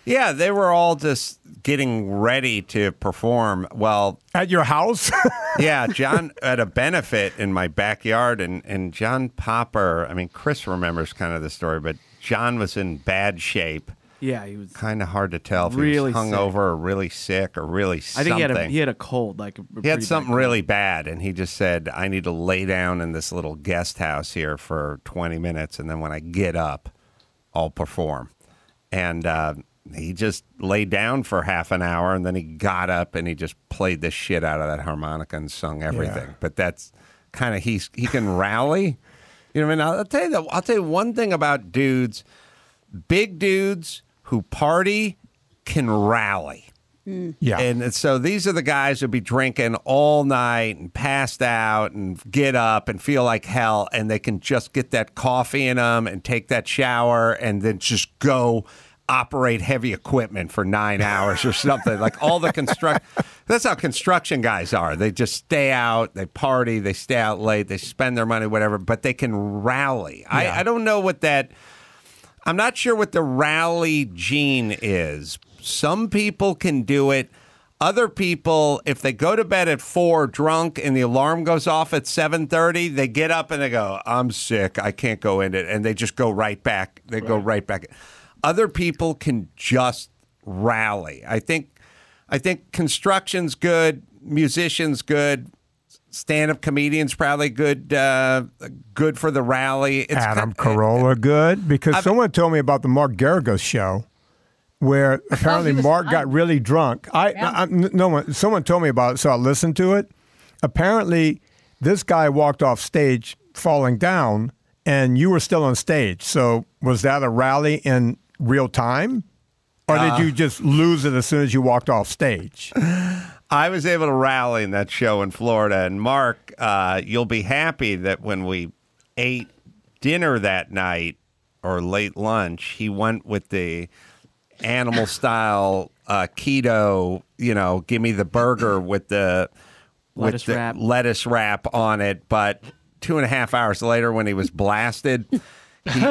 Yeah, they were all just getting ready to perform. Well, at your house? Yeah, John at a benefit in my backyard, and John Popper. I mean, Chris remembers kind of the story, but John was in bad shape. Yeah, he was kind of hard to tell if really he was hungover or really sick or really something. I think he had a cold, like he had something really bad, and he just said, "I need to lay down in this little guest house here for 20 minutes, and then when I get up, I'll perform." And he just laid down for half an hour, and then he got up and he just played the shit out of that harmonica and sung everything. Yeah. But that's kind of he can rally. You know what I mean? I'll tell you one thing about dudes, big dudes who party can rally. Yeah. And so these are the guys who'll be drinking all night and passed out and get up and feel like hell, and they can just get that coffee in them and take that shower and then just go operate heavy equipment for 9 hours or something. Like all the that's how construction guys are. They just stay out, they party, they stay out late, they spend their money, whatever, but they can rally. Yeah. I don't know what that, I'm not sure what the rally gene is. Some people can do it. Other people, if they go to bed at 4 drunk and the alarm goes off at 7:30, they get up and they go, I'm sick, I can't go in it. And they just go right back. They go right back. Other people can just rally. I think construction's good, musicians good, stand-up comedians probably good. Good for the rally. It's Adam Carolla good because someone told me about the Mark Garagos show where apparently Mark got really drunk. Someone told me about it, so I listened to it. Apparently, this guy walked off stage falling down, and you were still on stage. So was that a rally in real time? Or did you just lose it as soon as you walked off stage? I was able to rally in that show in Florida. And Mark, you'll be happy that when we ate dinner that night or late lunch, he went with the animal style keto, give me the burger with the lettuce wrap on it. But 2.5 hours later when he was blasted,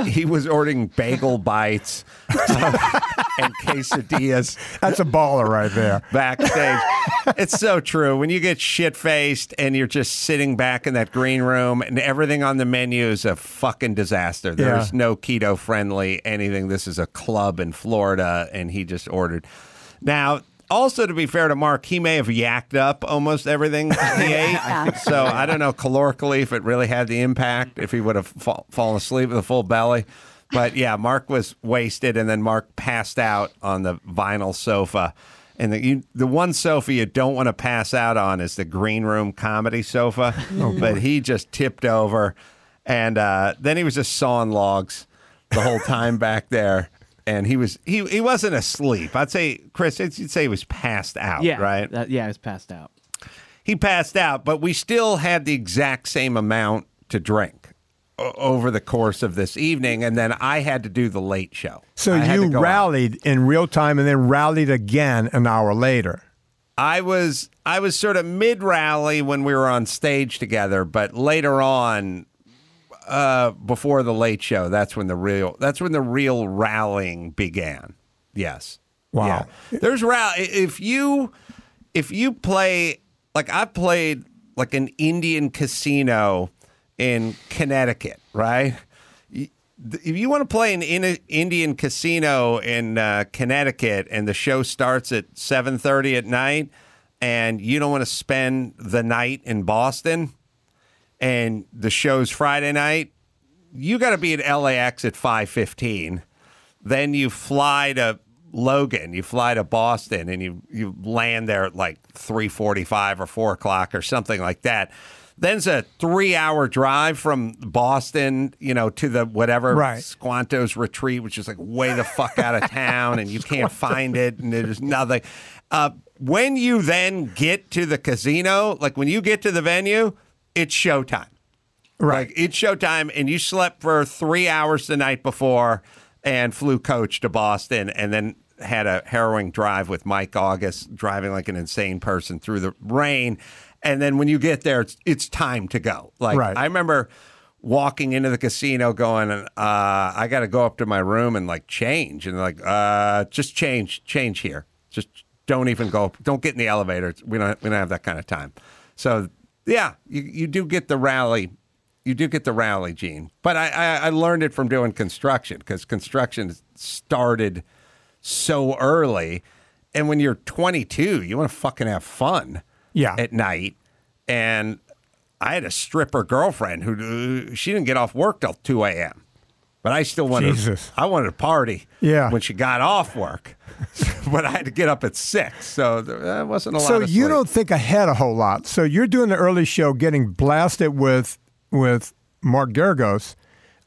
he was ordering bagel bites and quesadillas. That's a baller right there. Backstage. It's so true. When you get shit-faced and you're just sitting back in that green room and everything on the menu is a fucking disaster. There's no keto-friendly anything. This is a club in Florida, and he just ordered. Now, also, to be fair to Mark, he may have yacked up almost everything he ate. So I don't know calorically if it really had the impact, if he would have fallen asleep with a full belly. But yeah, Mark was wasted, and then Mark passed out on the vinyl sofa. And the one sofa you don't want to pass out on is the green room comedy sofa. But he just tipped over, and then he was just sawing logs the whole time back there. And he wasn't asleep. I'd say, Chris, you'd say he was passed out, right? Yeah, he was passed out. He passed out, but we still had the exact same amount to drink over the course of this evening, and then I had to do the late show. So you rallied in real time and then rallied again an hour later. I was sort of mid-rally when we were on stage together, but later on, before the late show, that's when the real rallying began. Yes. Wow. Yeah. There's if you play, like I played like an Indian casino in Connecticut, right? If you want to play an Indian casino in Connecticut and the show starts at 7:30 at night and you don't want to spend the night in Boston and the show's Friday night, you got to be at LAX at 5:15. Then you fly to Logan, you fly to Boston, and you land there at like 3:45 or 4 o'clock or something like that. Then it's a 3-hour drive from Boston, to the whatever Squanto's retreat, which is like way the fuck out of town, and you can't find it, and there's nothing. When you then get to the casino, like when you get to the venue, it's showtime. Right. Like it's showtime, and you slept for 3 hours the night before and flew coach to Boston, and then had a harrowing drive with Mike August, driving like an insane person through the rain. And then when you get there, it's time to go. Like I remember walking into the casino going, I got to go up to my room and like change. And like, just change here. Just don't even go. Don't get in the elevator. We don't have that kind of time. So yeah, you do get the rally. You do get the rally, Gene. But I learned it from doing construction, because construction started so early. And when you're 22, you want to fucking have fun. At night. And I had a stripper girlfriend who she didn't get off work till 2 a.m. But I still wanted I wanted to party when she got off work. But I had to get up at 6. So that wasn't a lot of sleep. So you don't think ahead a whole lot. So you're doing the early show, getting blasted with Mark Geragos.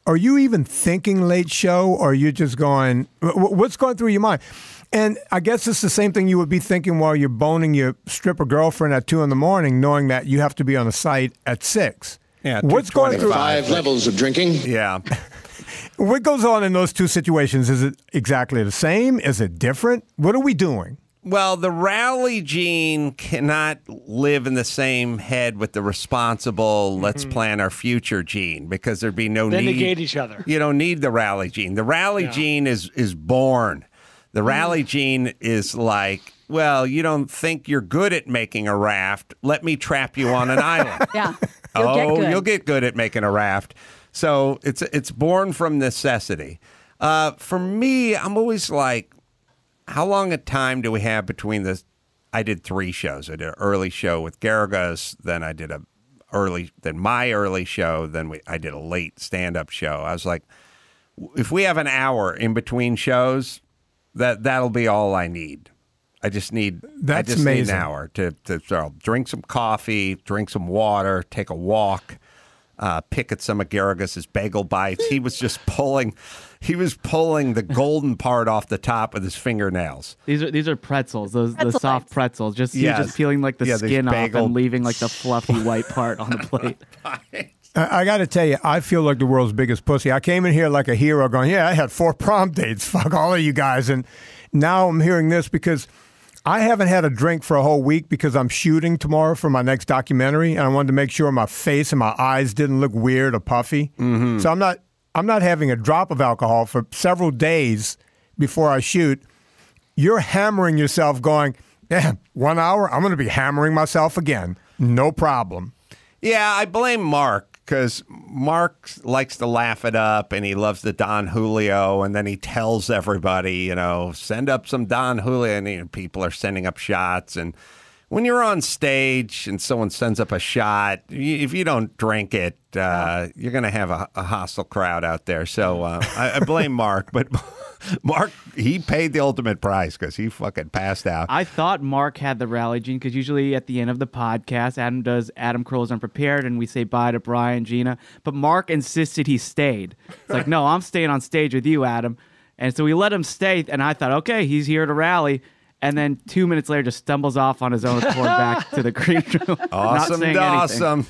Are you even thinking late show, or are you just going, what's going through your mind? And I guess it's the same thing you would be thinking while you're boning your stripper girlfriend at 2 a.m, knowing that you have to be on the site at 6. Yeah, what's going through 5 levels of drinking? Yeah. What goes on in those two situations? Is it exactly the same? Is it different? What are we doing? Well, the rally gene cannot live in the same head with the responsible, let's plan our future gene, because there'd be no need. They negate each other. You don't need the rally gene. The rally gene is born. The rally gene is like, well, you don't think you're good at making a raft. Let me trap you on an island. You'll get good at making a raft. So it's born from necessity. For me, I'm always like, how long a time do we have between this? I did 3 shows. I did an early show with Geragos, then I did my early show, then I did a late stand-up show. I was like, if we have an hour in between shows, that'll be all I need. I just need need an hour to drink some coffee, drink some water, take a walk, pick at some of Geragos's bagel bites. He was just pulling the golden part off the top with his fingernails. These are pretzels, the soft pretzels. Just peeling like the skin off and leaving like the fluffy white part on the plate. I got to tell you, I feel like the world's biggest pussy. I came in here like a hero going, I had 4 prom dates. Fuck all of you guys. And now I'm hearing this because I haven't had a drink for a whole week because I'm shooting tomorrow for my next documentary. And I wanted to make sure my face and my eyes didn't look weird or puffy. Mm-hmm. So I'm not having a drop of alcohol for several days before I shoot. You're hammering yourself going, 1 hour, I'm going to be hammering myself again. No problem. Yeah, I blame Mark. Because Mark likes to laugh it up, and he loves the Don Julio, and then he tells everybody, send up some Don Julio, and people are sending up shots, and when you're on stage and someone sends up a shot, if you don't drink it, you're going to have a hostile crowd out there. So I blame Mark, but Mark, he paid the ultimate price because he fucking passed out. I thought Mark had the rally, Gene, because usually at the end of the podcast, Adam does Adam Carolla's Unprepared, and we say bye to Brian, Gina. But Mark insisted he stayed. It's like, no, I'm staying on stage with you, Adam. And so we let him stay, and I thought, okay, he's here to rally. And then 2 minutes later, just stumbles off on his own accord back to the green room. Awesome.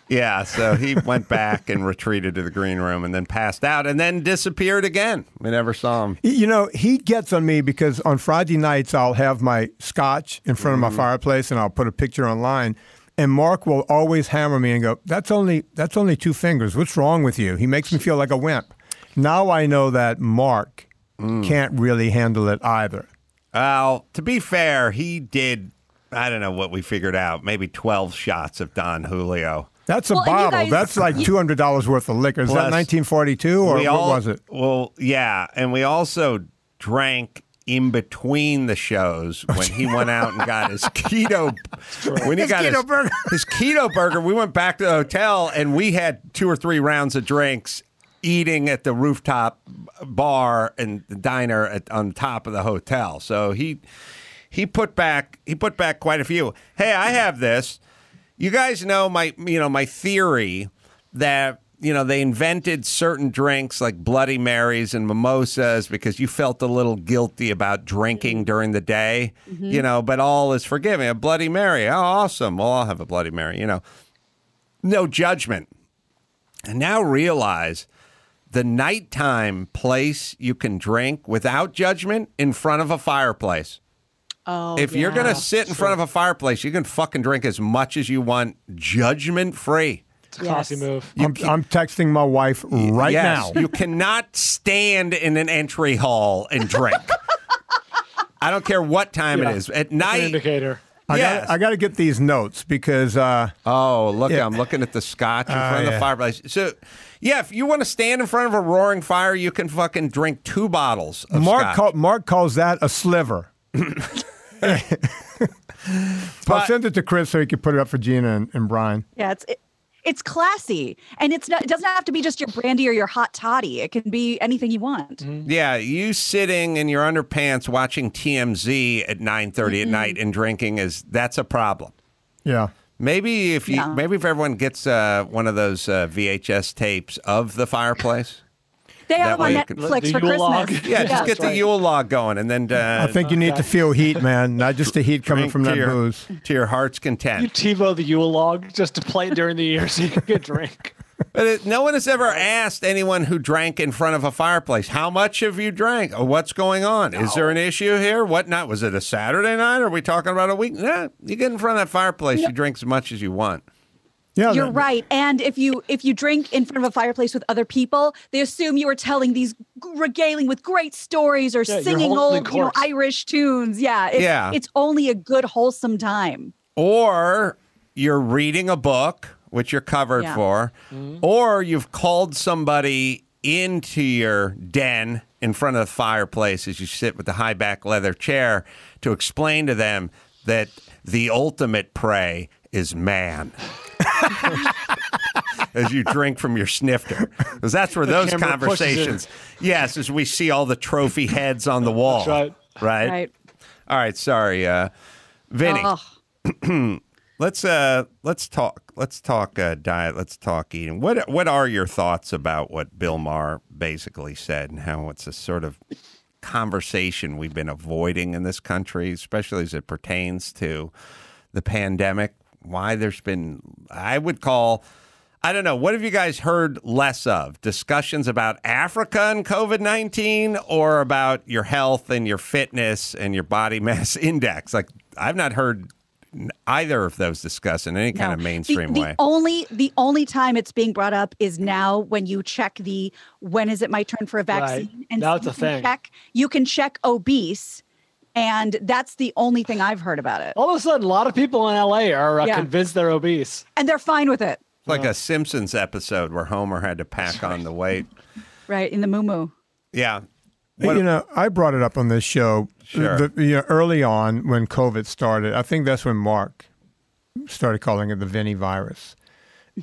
Yeah, so he went back and retreated to the green room and then passed out and then disappeared again. We never saw him. You know, he gets on me because on Friday nights, I'll have my scotch in front of my fireplace and I'll put a picture online. And Mark will always hammer me and go, that's only 2 fingers. What's wrong with you? He makes me feel like a wimp. Now I know that Mark can't really handle it either. Well, to be fair, he did, I don't know what we figured out, maybe 12 shots of Don Julio. That's a bottle. That's like $200 worth of liquor. Is that 1942 or what was it? Well, yeah. And we also drank in between the shows when he went out and got his keto. When he got his keto burger, we went back to the hotel and we had 2 or 3 rounds of drinks eating at the rooftop bar and the diner on top of the hotel. So he put back quite a few. Hey, I have this. You guys know my theory that they invented certain drinks like Bloody Marys and mimosas because you felt a little guilty about drinking during the day, but all is forgiving. A Bloody Mary, oh, awesome. Well, I'll have a Bloody Mary, No judgment. And now realize the nighttime place you can drink without judgment in front of a fireplace. Oh, if you're going to sit in front of a fireplace, you can fucking drink as much as you want, judgment-free. It's a classy move. I'm texting my wife right now. You cannot stand in an entry hall and drink. I don't care what time it is. At night. An indicator. I got to get these notes because... I'm looking at the scotch in front of the fireplace. So, if you want to stand in front of a roaring fire, you can fucking drink 2 bottles of scotch. Mark calls that a sliver. I'll send it to Chris so he can put it up for Gina and Brian. Yeah, it's classy, and it doesn't have to be just your brandy or your hot toddy. It can be anything you want. Mm-hmm. Yeah, you sitting in your underpants watching TMZ at 9:30 at night and drinking that's a problem. Yeah. Maybe if everyone gets one of those VHS tapes of the fireplace. They have on Netflix for Christmas. Yeah, just get the Yule log going, and then. I think you need to feel heat, man, not just the heat coming from that booze. To your heart's content. You TiVo the Yule log just to play it during the year so you can get a drink. But no one has ever asked anyone who drank in front of a fireplace, how much have you drank? Or what's going on? No. Is there an issue here? What night? Was it a Saturday night? Or are we talking about a week? No, you get in front of that fireplace, you drink as much as you want. Yeah, you're right. And if you drink in front of a fireplace with other people, they assume you are telling these regaling with great stories or singing old Irish tunes. Yeah, it's only a good wholesome time. Or you're reading a book, which you're covered for, or you've called somebody into your den in front of the fireplace as you sit with the high back leather chair to explain to them that the ultimate prey is man. As you drink from your snifter. Because that's where those conversations, as we see all the trophy heads on the wall. That's right. Right. All right, sorry. Vinny. Let's talk diet, let's talk eating. What are your thoughts about what Bill Maher basically said and how it's a sort of conversation we've been avoiding in this country, especially as it pertains to the pandemic? Why there's been, I don't know, what have you guys heard less of? Discussions about Africa and COVID-19 or about your health and your fitness and your body mass index? Like, I've not heard either of those discussed in any kind of mainstream way. The only time it's being brought up is now when you check when is it my turn for a vaccine? Right. And now it's a thing. You can check obese. And that's the only thing I've heard about it. All of a sudden, a lot of people in LA are convinced they're obese. And they're fine with it. It's like a Simpsons episode where Homer had to pack on the weight. Right, in the moo-moo. Yeah. I brought it up on this show early on when COVID started. I think that's when Mark started calling it the Vinnie Virus.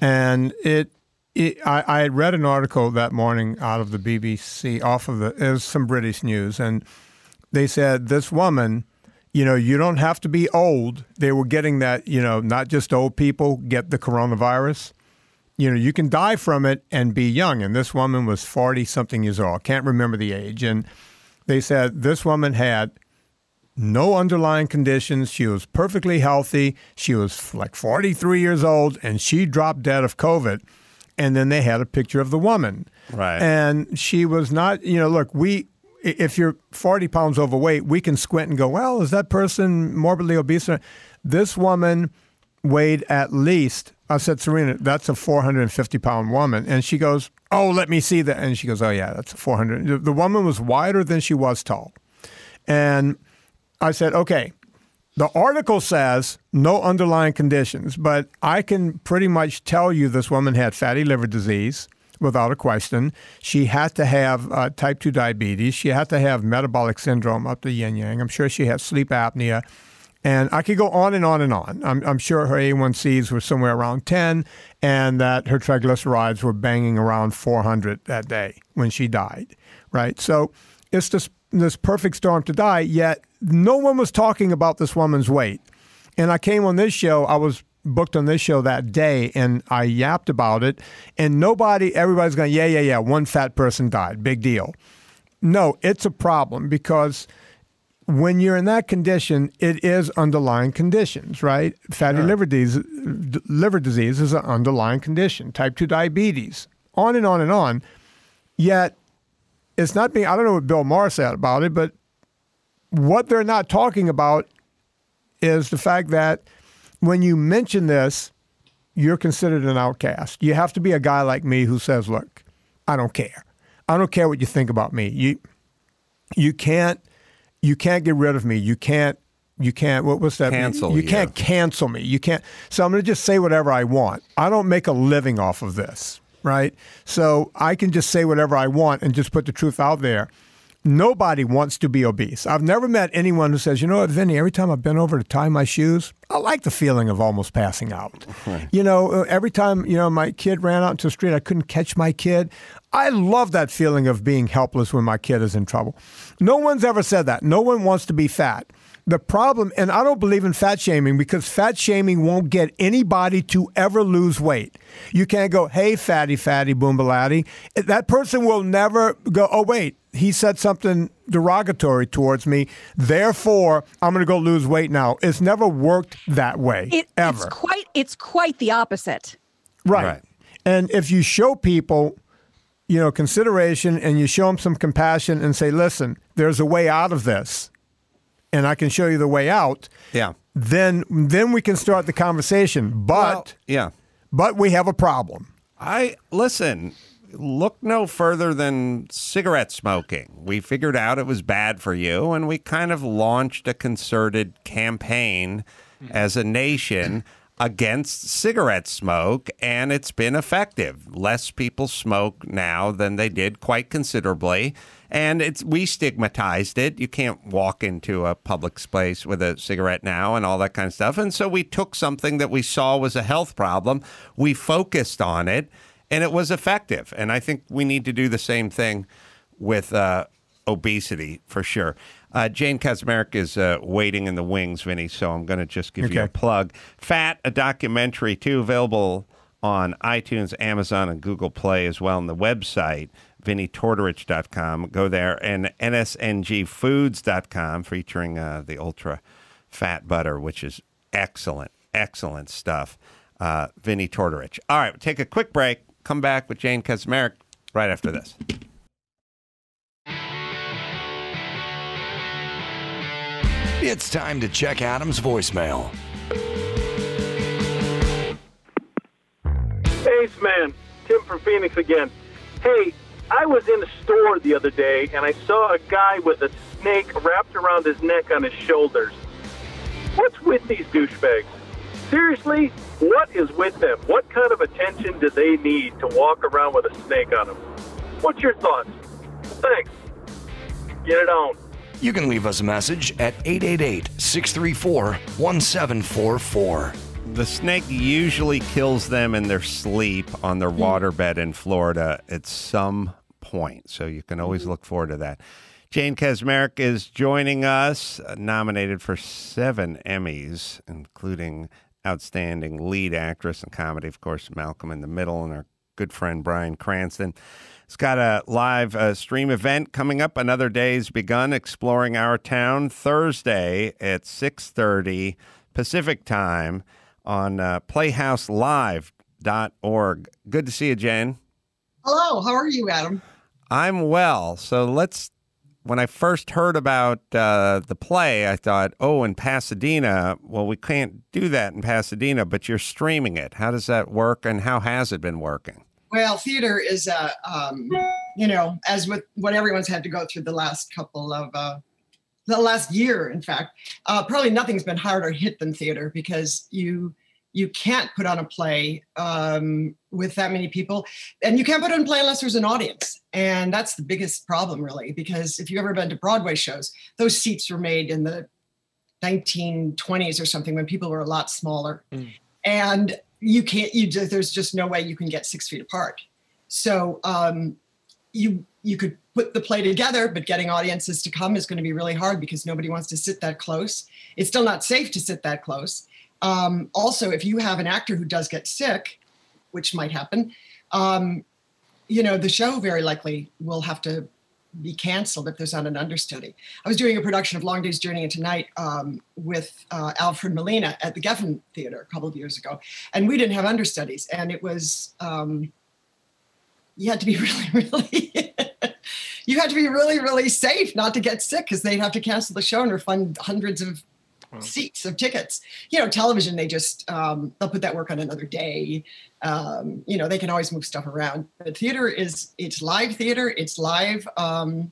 And I had read an article that morning out of the BBC, it was some British news, and they said this woman, you don't have to be old. They were getting that, not just old people get the coronavirus. You can die from it and be young. And this woman was 40-something years old. I can't remember the age. And they said this woman had no underlying conditions. She was perfectly healthy. She was like 43 years old, and she dropped dead of COVID. And then they had a picture of the woman. Right. And she was not, look, if you're 40 pounds overweight, we can squint and go, well, is that person morbidly obese? This woman weighed at least, I said, Serena, that's a 450-pound woman. And she goes, oh, let me see that. And she goes, oh, yeah, that's a 400. The woman was wider than she was tall. And I said, okay, the article says no underlying conditions, but I can pretty much tell you this woman had fatty liver disease without a question. She had to have type 2 diabetes. She had to have metabolic syndrome up the yin-yang. I'm sure she had sleep apnea. And I could go on and on and on. I'm sure her A1Cs were somewhere around 10 and that her triglycerides were banging around 400 that day when she died, right? So it's this perfect storm to die, yet no one was talking about this woman's weight. And I came on this show, I was booked on this show that day, and I yapped about it, and everybody's going, yeah, one fat person died, big deal. No, it's a problem because when you're in that condition, it is underlying conditions, right? Fatty liver disease is an underlying condition, type 2 diabetes, on and on and on. Yet, it's not being, I don't know what Bill Maher said about it, but what they're not talking about is the fact that when you mention this, you're considered an outcast. You have to be a guy like me who says, look, I don't care. I don't care what you think about me. You can't get rid of me. You can't, what's that? Cancel you can't cancel me. You can't. So I'm going to just say whatever I want. I don't make a living off of this, right? So I can just say whatever I want and just put the truth out there. Nobody wants to be obese. I've never met anyone who says, you know what, Vinny, every time I've been over to tie my shoes, I like the feeling of almost passing out. Right. Every time, my kid ran out into the street, I couldn't catch my kid. I love that feeling of being helpless when my kid is in trouble. No one's ever said that. No one wants to be fat. The problem, and I don't believe in fat shaming because fat shaming won't get anybody to ever lose weight. You can't go, hey, fatty, boombalatti. That person will never go, oh, wait, he said something derogatory towards me, therefore I'm going to go lose weight now. It's never worked that way, ever. It's quite the opposite. Right. And if you show people, consideration and you show them some compassion and say, listen, there's a way out of this, and I can show you the way out, then we can start the conversation. But but we have a problem. Look no further than cigarette smoking. We figured out it was bad for you, and we kind of launched a concerted campaign as a nation against cigarette smoke, and it's been effective. Less people smoke now than they did, quite considerably. And we stigmatized it. You can't walk into a public space with a cigarette now and all that kind of stuff. And so we took something that we saw was a health problem. We focused on it, and it was effective. And I think we need to do the same thing with obesity for sure. Jane Kaczmarek is waiting in the wings, Vinny, so I'm going to just give you a plug. Fat, a documentary, too, available on iTunes, Amazon, and Google Play as well on the website, VinnieTortorich.com. Go there, and nsngfoods.com, featuring the ultra fat butter, which is excellent, excellent stuff. Vinnie Tortorich. All right, we'll take a quick break. Come back with Jane Kaczmarek right after this. It's time to check Adam's voicemail. Hey, man. Tim from Phoenix again. Hey, I was in a store the other day, and I saw a guy with a snake wrapped around his neck on his shoulders. What's with these douchebags? Seriously, what is with them? What kind of attention do they need to walk around with a snake on them? What's your thoughts? Thanks. Get it on. You can leave us a message at 888-634-1744. The snake usually kills them in their sleep on their waterbed in Florida at some point. So you can always look forward to that. Jane Kaczmarek is joining us, nominated for 7 Emmys, including Outstanding Lead Actress in Comedy, of course, Malcolm in the Middle, and our good friend Bryan Cranston. It's got a live stream event coming up. Another Day's Begun, exploring our town, Thursday at 6:30 Pacific time on playhouselive.org. Good to see you, Jane. Hello, how are you, Adam? I'm well. So when I first heard about the play, I thought, in Pasadena, well, we can't do that in Pasadena, but you're streaming it. How does that work, and how has it been working? Well, theater is, as with what everyone's had to go through the last the last year, in fact, probably nothing's been harder hit than theater, because you can't put on a play with that many people, and you can't put on a play unless there's an audience. And that's the biggest problem, really, because if you've ever been to Broadway shows, those seats were made in the 1920s or something, when people were a lot smaller. And there's just no way you can get 6 feet apart. So you could put the play together, but getting audiences to come is going to be really hard, because nobody wants to sit that close. It's still not safe to sit that close. Also, if you have an actor who does get sick, which might happen, the show very likely will have to be canceled if there's not an understudy. I was doing a production of Long Day's Journey into Night with Alfred Molina at the Geffen Theater a couple of years ago, and we didn't have understudies, and it was you had to be really safe not to get sick, because they'd have to cancel the show and refund hundreds of seats of tickets. Television, they just they'll put that work on another day. They can always move stuff around. But theater it's live theater. It's live. The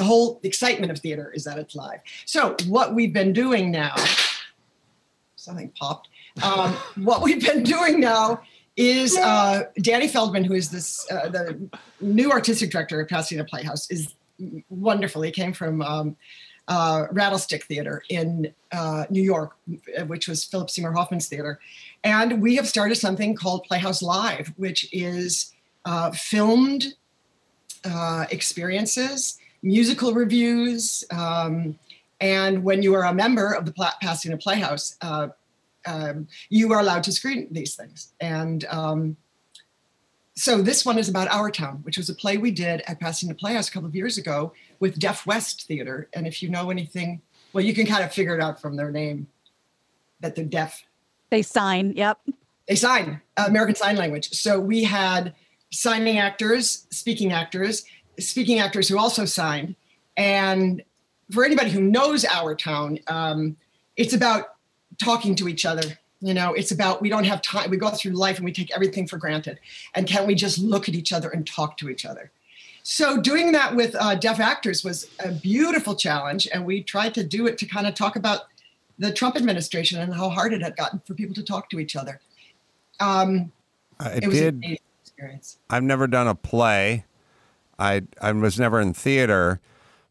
whole excitement of theater is that it's live. So what we've been doing now, something popped. What we've been doing now is Danny Feldman, who is the new artistic director of Pasadena Playhouse, is wonderful. He came from Rattlestick Theater in New York, which was Philip Seymour Hoffman's theater. And we have started something called Playhouse Live, which is filmed experiences, musical reviews. And when you are a member of the Pasadena Playhouse, you are allowed to screen these things. And so this one is about Our Town, which was a play we did at Pasadena Playhouse a couple of years ago with Deaf West Theater. And if you know anything, well, you can kind of figure it out from their name that they're deaf. They sign, yep. They sign, American Sign Language. So we had signing actors, speaking actors who also signed. And for anybody who knows Our Town, it's about talking to each other. It's about, we don't have time. We go through life and we take everything for granted. And can we just look at each other and talk to each other? So doing that with deaf actors was a beautiful challenge. And we tried to do it to kind of talk about the Trump administration and how hard it had gotten for people to talk to each other. It was an amazing experience. I've never done a play. I was never in theater.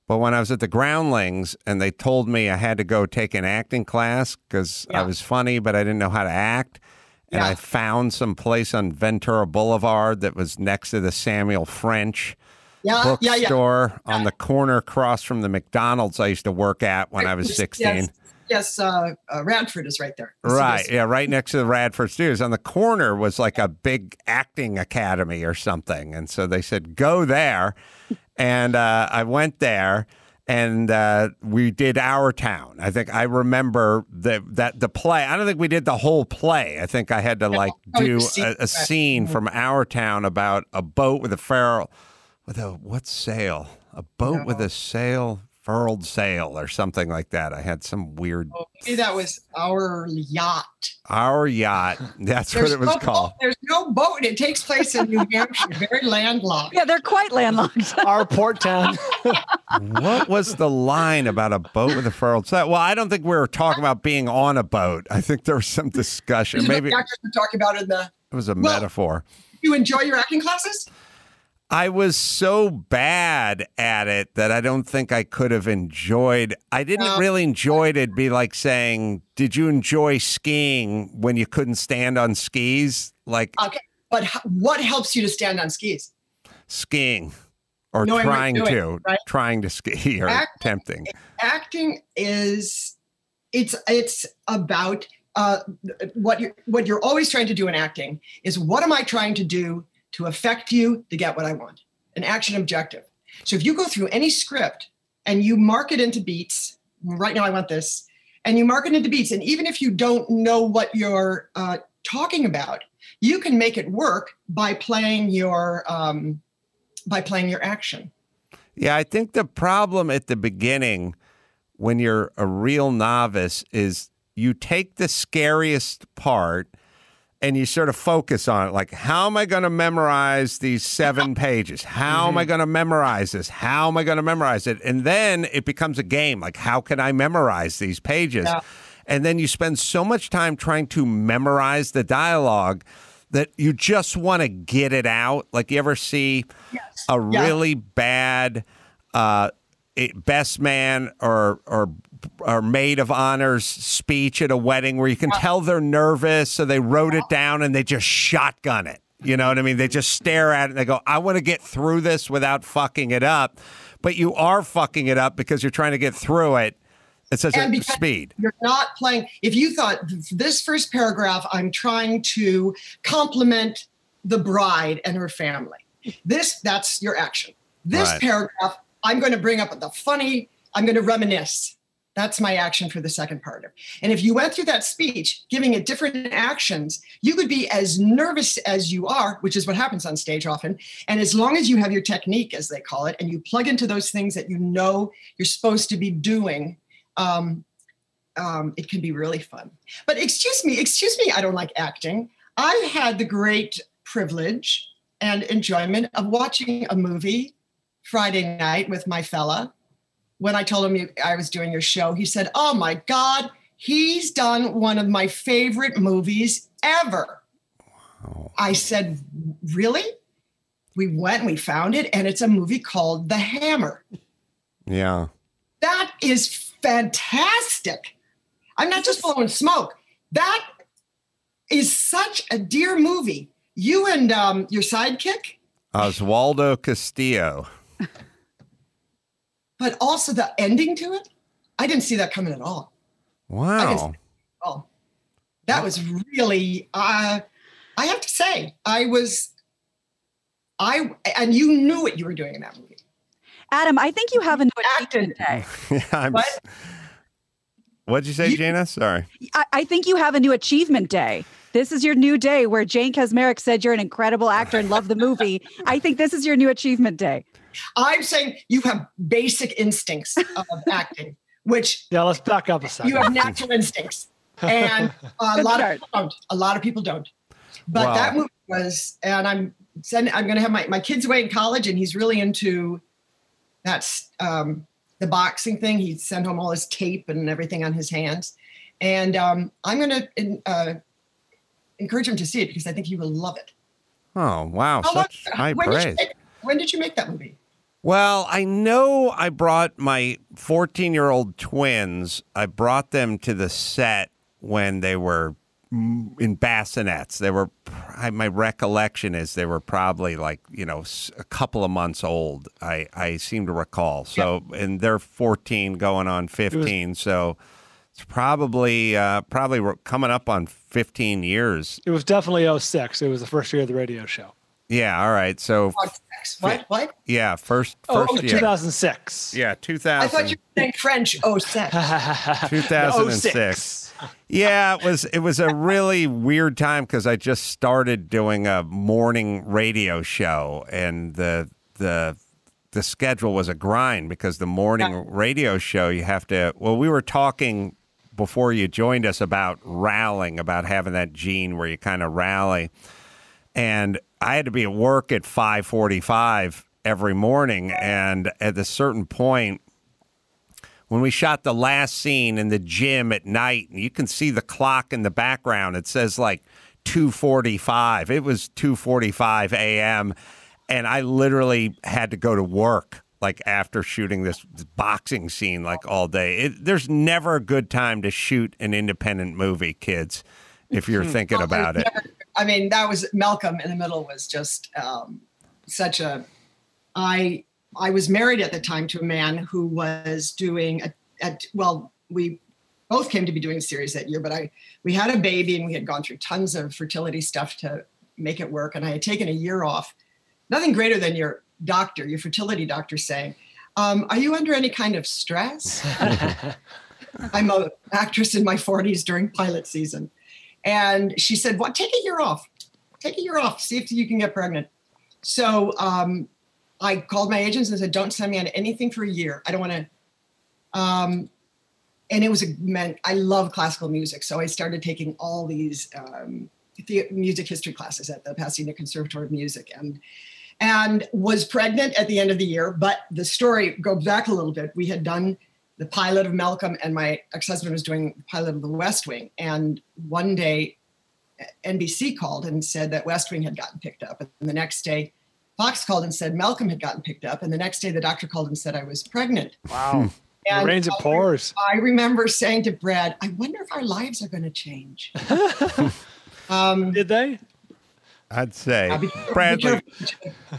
But when I was at the Groundlings and they told me I had to go take an acting class because I was funny, but I didn't know how to act. And I found some place on Ventura Boulevard that was next to the Samuel French bookstore on the corner across from the McDonald's I used to work at when I was 16. Yes, Radford is right there. Right, right next to the Radford Studios. On the corner was like a big acting academy or something. And so they said, go there. And I went there, and we did Our Town. I think I remember that the play. I don't think we did the whole play. I think I had to do a scene from Our Town about a boat with a sail? A boat with a furled sail or something like that. I had some weird. Oh, maybe that was Our Yacht. Our Yacht. That's what it was called. There's no boat. It takes place in New Hampshire, very landlocked. Yeah, they're quite landlocked. Our port town. What was the line about a boat with a furled sail? Well, I don't think we were talking about being on a boat. I think there was some discussion. Maybe the actors were talking about it. It was a metaphor. You enjoy your acting classes? I was so bad at it that I don't think I could have enjoyed. I didn't really enjoy it. It'd be like saying, did you enjoy skiing when you couldn't stand on skis? Like, okay, but what helps you to stand on skis? Skiing or Knowing what trying you're doing, to, right? trying to ski or attempting. Acting is, it's about what you're always trying to do in acting is what am I trying to do to affect you to get what I want, an action objective. So if you go through any script and you mark it into beats, right now I want this, and you mark it into beats, and even if you don't know what you're talking about, you can make it work by playing your action. Yeah, I think the problem at the beginning when you're a real novice is you take the scariest part and you sort of focus on it. Like, how am I going to memorize these 7 pages? How am I going to memorize this? How am I going to memorize it? And then it becomes a game. Like, how can I memorize these pages? Yeah. And then you spend so much time trying to memorize the dialogue that you just want to get it out. Like, you ever see a really bad best man or maid of honor's speech at a wedding where you can tell they're nervous, so they wrote it down and they just shotgun it. You know what I mean? They just stare at it and they go, I want to get through this without fucking it up. But you are fucking it up because you're trying to get through it at such a speed. You're not playing. If you thought this first paragraph, I'm trying to compliment the bride and her family. That's your action. This paragraph, I'm going to bring up the funny, I'm going to reminisce. That's my action for the second part of it. And if you went through that speech, giving it different actions, you could be as nervous as you are, which is what happens on stage often. And as long as you have your technique, as they call it, and you plug into those things that you know you're supposed to be doing, it can be really fun. But excuse me, I don't like acting. I had the great privilege and enjoyment of watching a movie Friday night with my fella. When I told him I was doing your show, he said, oh my God, he's done one of my favorite movies ever. Wow. I said, really? We went and we found it, and it's a movie called The Hammer. Yeah. That is fantastic. I'm not just blowing smoke. That is such a dear movie. You and your sidekick? Oswaldo Castillo. But also the ending to it, I didn't see that coming at all. Wow. That was really, I have to say, and you knew what you were doing in that movie. Adam, I think you have a new achievement day. What'd you say, Gina? Sorry. I think you have a new achievement day. This is your new day where Jane Kaczmarek said you're an incredible actor and love the movie. I think this is your new achievement day. I'm saying you have basic instincts of acting, which let's back up a second. You have natural instincts, and a lot of people don't. A lot of people don't. But that movie was, and I'm going to have my kids away in college, and he's really into that's the boxing thing. He sent home all his tape and everything on his hands, and I'm going to encourage him to see it because I think he will love it. Oh wow! Such high praise. When did you make that movie? Well, I know I brought my 14-year-old twins. I brought them to the set when they were in bassinets. They were, my recollection is they were probably like, a couple of months old. I seem to recall. So, and they're 14 going on 15. So it's probably coming up on 15 years. It was definitely 06. It was the first year of the radio show. Yeah, all right. So what? Yeah, first year. 2006. Yeah, 2000. I thought you were saying French 06. 2006. Yeah, it was a really weird time because I just started doing a morning radio show, and the schedule was a grind because the morning radio show you have to. Well, we were talking before you joined us about rallying, about having that gene where you kind of rally. And I had to be at work at 5:45 every morning. And at a certain point, when we shot the last scene in the gym at night, and you can see the clock in the background, it says like 2:45. It was 2:45 a.m. And I literally had to go to work like after shooting this boxing scene like all day. There's never a good time to shoot an independent movie, kids, if you're thinking about it. I mean, that was Malcolm in the Middle was just such a. I was married at the time to a man who was doing we both came to be doing a series that year, but we had a baby and we had gone through tons of fertility stuff to make it work. And I had taken a year off. Nothing greater than your fertility doctor saying, are you under any kind of stress? I'm an actress in my 40s during pilot season. And she said, well, take a year off. Take a year off. See if you can get pregnant. So I called my agents and said, don't send me on anything for a year. I don't want to. And it was I love classical music. So I started taking all these music history classes at the Pasadena Conservatory of Music and was pregnant at the end of the year. But the story goes back a little bit. We had done the pilot of Malcolm and my ex-husband was doing the pilot of The West Wing. And one day NBC called and said that West Wing had gotten picked up. And the next day Fox called and said Malcolm had gotten picked up. And the next day the doctor called and said I was pregnant. Wow. And rains and pours. I remember saying to Brad, I wonder if our lives are going to change. Did they? I'd say. Bradley.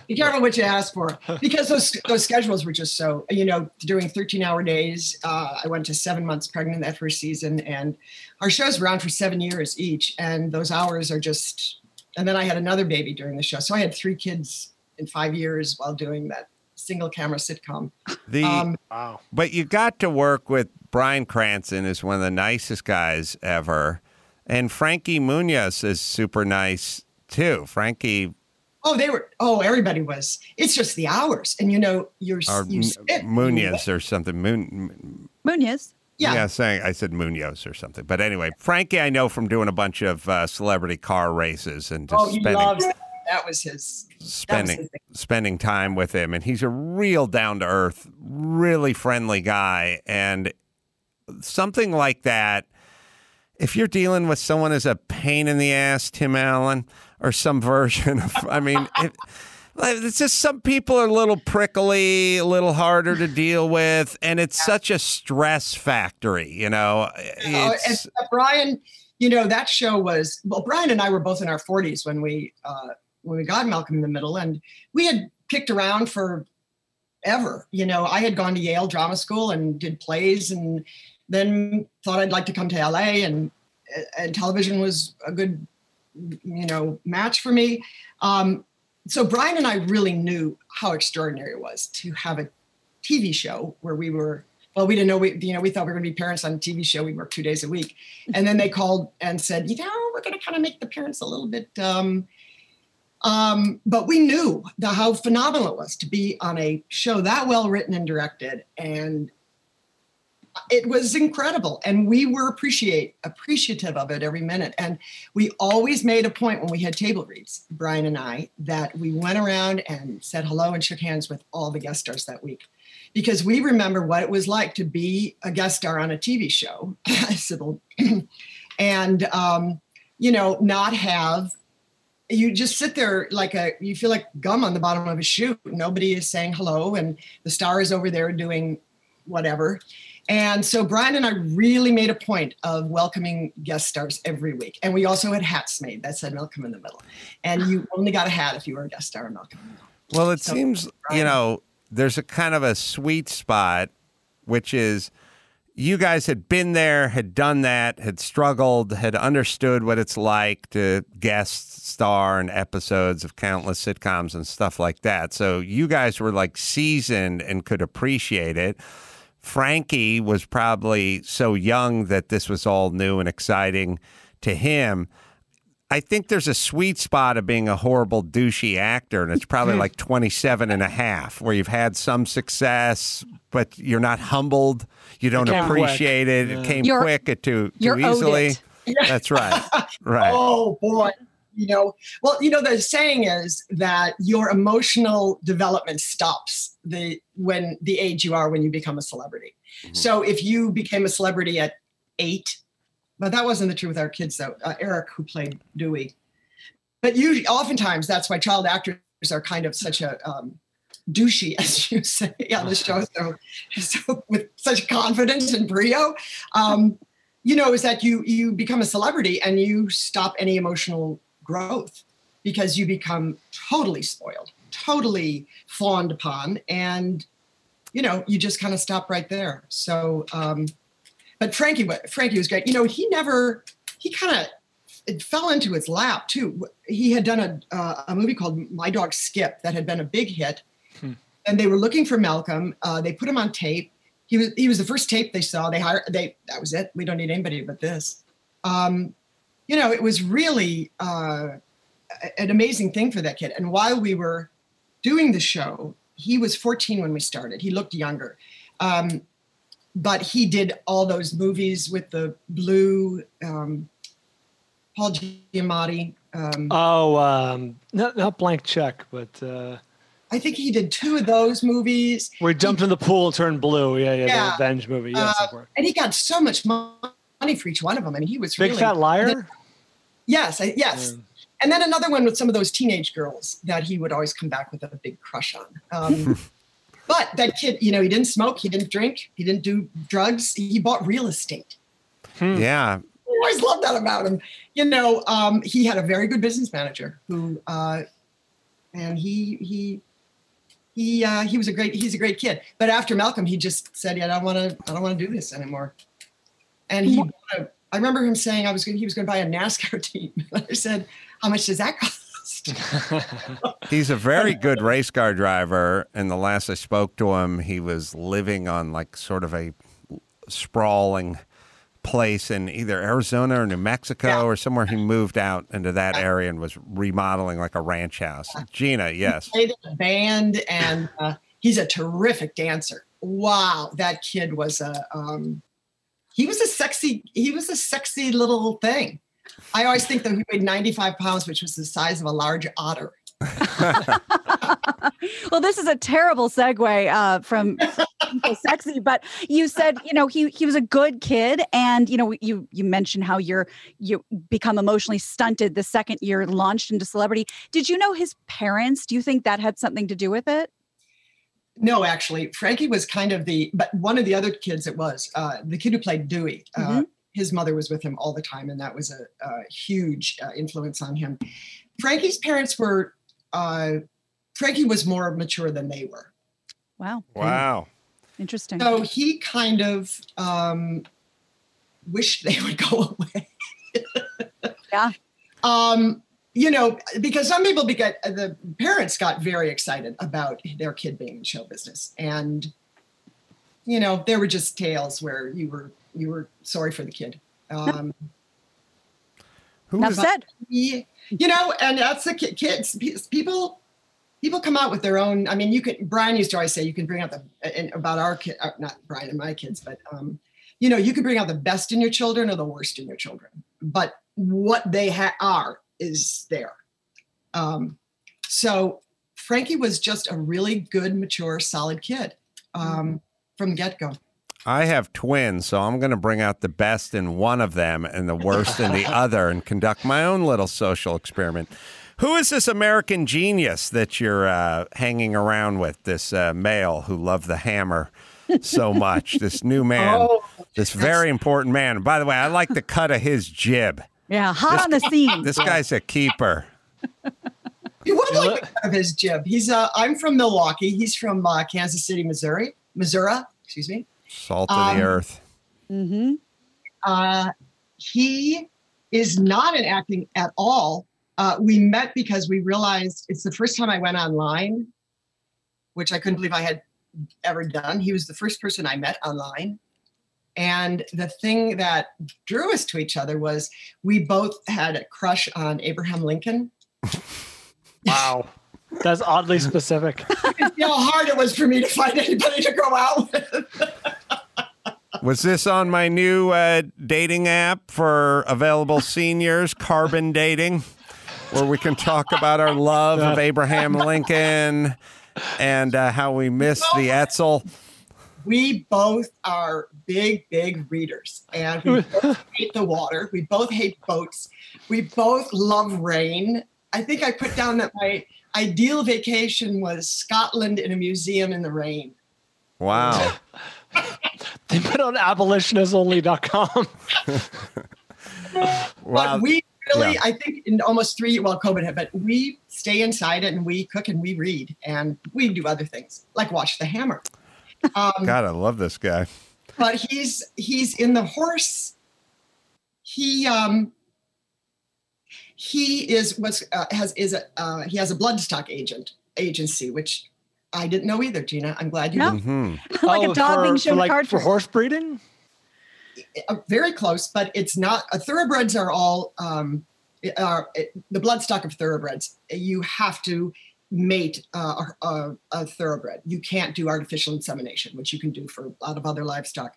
Be careful what you ask for. Because those schedules were just so, doing 13-hour days. I went to 7 months pregnant that first season. And our shows were on for 7 years each. And those hours are just, and then I had another baby during the show. So I had 3 kids in 5 years while doing that single camera sitcom. Wow. But you got to work with Bryan Cranston, is one of the nicest guys ever. And Frankie Muniz is super nice too. Frankie. Everybody was. It's just the hours. And Muniz or something. Muniz. Yeah. I said Munoz or something. But anyway, Frankie I know from doing a bunch of celebrity car races and just that was his spending time with him. And he's a real down-to-earth, really friendly guy. And something like that, if you're dealing with someone as a pain in the ass, Tim Allen, or some version of, it's just some people are a little prickly, a little harder to deal with. And it's such a stress factory, And Brian, that show was, Brian and I were both in our 40s when we got Malcolm in the Middle, and we had kicked around forever. I had gone to Yale Drama School and did plays, and then thought I'd like to come to LA, and television was a good, match for me. So Brian and I really knew how extraordinary it was to have a TV show where we were. Well, we didn't know. We thought we were going to be parents on a TV show. We worked 2 days a week, and then they called and said, we're going to kind of make the parents a little bit. But we knew how phenomenal it was to be on a show that well written and directed, and it was incredible. And we were appreciative of it every minute. And we always made a point when we had table reads, Brian and I, that we went around and said hello and shook hands with all the guest stars that week, because we remember what it was like to be a guest star on a TV show, Sybil, and not have. You just sit there you feel like gum on the bottom of a shoe. Nobody is saying hello, and the star is over there doing whatever. And so Brian and I really made a point of welcoming guest stars every week. And we also had hats made that said Malcolm in the Middle. And you only got a hat if you were a guest star in Malcolm in the Middle. Well, it seems, there's a kind of a sweet spot, which is you guys had been there, had done that, had struggled, had understood what it's like to guest star in episodes of countless sitcoms and stuff like that. So you guys were like seasoned and could appreciate it. Frankie was probably so young that this was all new and exciting to him. I think there's a sweet spot of being a horrible, douchey actor, and it's probably like 27 and a half, where you've had some success, but you're not humbled. You don't appreciate it. It came quick too easily. That's right. Right. Oh, boy. The saying is that your emotional development stops when the age you are when you become a celebrity. Mm-hmm. So if you became a celebrity at 8, but that wasn't the truth with our kids, though. Eric, who played Dewey. But oftentimes that's why child actors are kind of such a douchey, as you say on the show, so with such confidence and brio, is that you become a celebrity and you stop any emotional growth because you become totally spoiled, totally fawned upon, and you just kind of stop right there. So, but Frankie was great. It fell into his lap too. He had done a movie called My Dog Skip that had been a big hit, and they were looking for Malcolm. They put him on tape. He was the first tape they saw. That was it. We don't need anybody but this. It was really an amazing thing for that kid. And while we were doing the show, he was 14 when we started. He looked younger, but he did all those movies with the blue. Paul Giamatti. Not Blank Check, but I think he did 2 of those movies. Where he jumped in the pool and turned blue. Yeah, the Revenge movie. Yes, and he got so much money for each one of them. I mean, he was Big Fat Liar. Yes. And then another one with some of those teenage girls that he would always come back with a big crush on. But that kid, he didn't smoke, he didn't drink, he didn't do drugs. He bought real estate. Yeah. I always loved that about him. He had a very good business manager who, and he was he's a great kid. But after Malcolm, he just said, I don't want to do this anymore. And I remember him saying he was going to buy a NASCAR team. I said, how much does that cost? He's a very good race car driver. And the last I spoke to him, he was living on like sort of a sprawling place in either Arizona or New Mexico or somewhere. He moved out into that area and was remodeling like a ranch house. Gina, yes. He played in a band, and he's a terrific dancer. Wow, that kid was he was a sexy little thing. I always think that he weighed 95 pounds, which was the size of a large otter. Well, this is a terrible segue from sexy, but you said, he was a good kid. And, you mentioned how you become emotionally stunted the second you're launched into celebrity. Did you know his parents? Do you think that had something to do with it? No, actually, Frankie was kind of but one of the other kids, it was the kid who played Dewey. His mother was with him all the time, and that was a huge influence on him. Frankie's parents were, Frankie was more mature than they were. Wow. Interesting. So he kind of wished they would go away. Yeah. Because some people the parents got very excited about their kid being in show business. And, there were just tales where you were sorry for the kid. Enough said. And that's the kids. People come out with their own. I mean, Brian used to always say you can bring out about our kid, not Brian and my kids, but you can bring out the best in your children or the worst in your children. But what they are is there. So Frankie was just a really good, mature, solid kid from the get-go. I have twins, so I'm going to bring out the best in one of them and the worst in the other and conduct my own little social experiment. Who is this American genius that you're hanging around with, this male who loved the hammer so much, this new man, this very important man? By the way, I like the cut of his jib. Yeah, hot on the scene. This guy's a keeper. You would like the cut of his jib. I'm from Milwaukee. He's from Kansas City, Missouri. Excuse me. Salt of the earth. Mm-hmm. He is not in acting at all. We met because we realized it's the first time I went online, which I couldn't believe I had ever done. He was the first person I met online. And the thing that drew us to each other was we both had a crush on Abraham Lincoln. Wow. That's oddly specific. You know how hard it was for me to find anybody to go out with. Was this on my new dating app for available seniors, Carbon Dating, where we can talk about our love of Abraham Lincoln and how we miss the Etzel? We both are big, big readers, and we both hate the water. We both hate boats. We both love rain. I think I put down that ideal vacation was Scotland in a museum in the rain. Wow. They put on abolitionistonly.com. But we really, I think in almost 3 years, well, COVID had, but we stay inside it and we cook and we read and we do other things like watch The Hammer. God, I love this guy. But he's in the horse. He has a bloodstock agency, which I didn't know either, Gina. I'm glad you No. did. Like a dog being shown a card for horse breeding? Very close, but it's not. Thoroughbreds are all the bloodstock of thoroughbreds. You have to mate a thoroughbred. You can't do artificial insemination, which you can do for a lot of other livestock.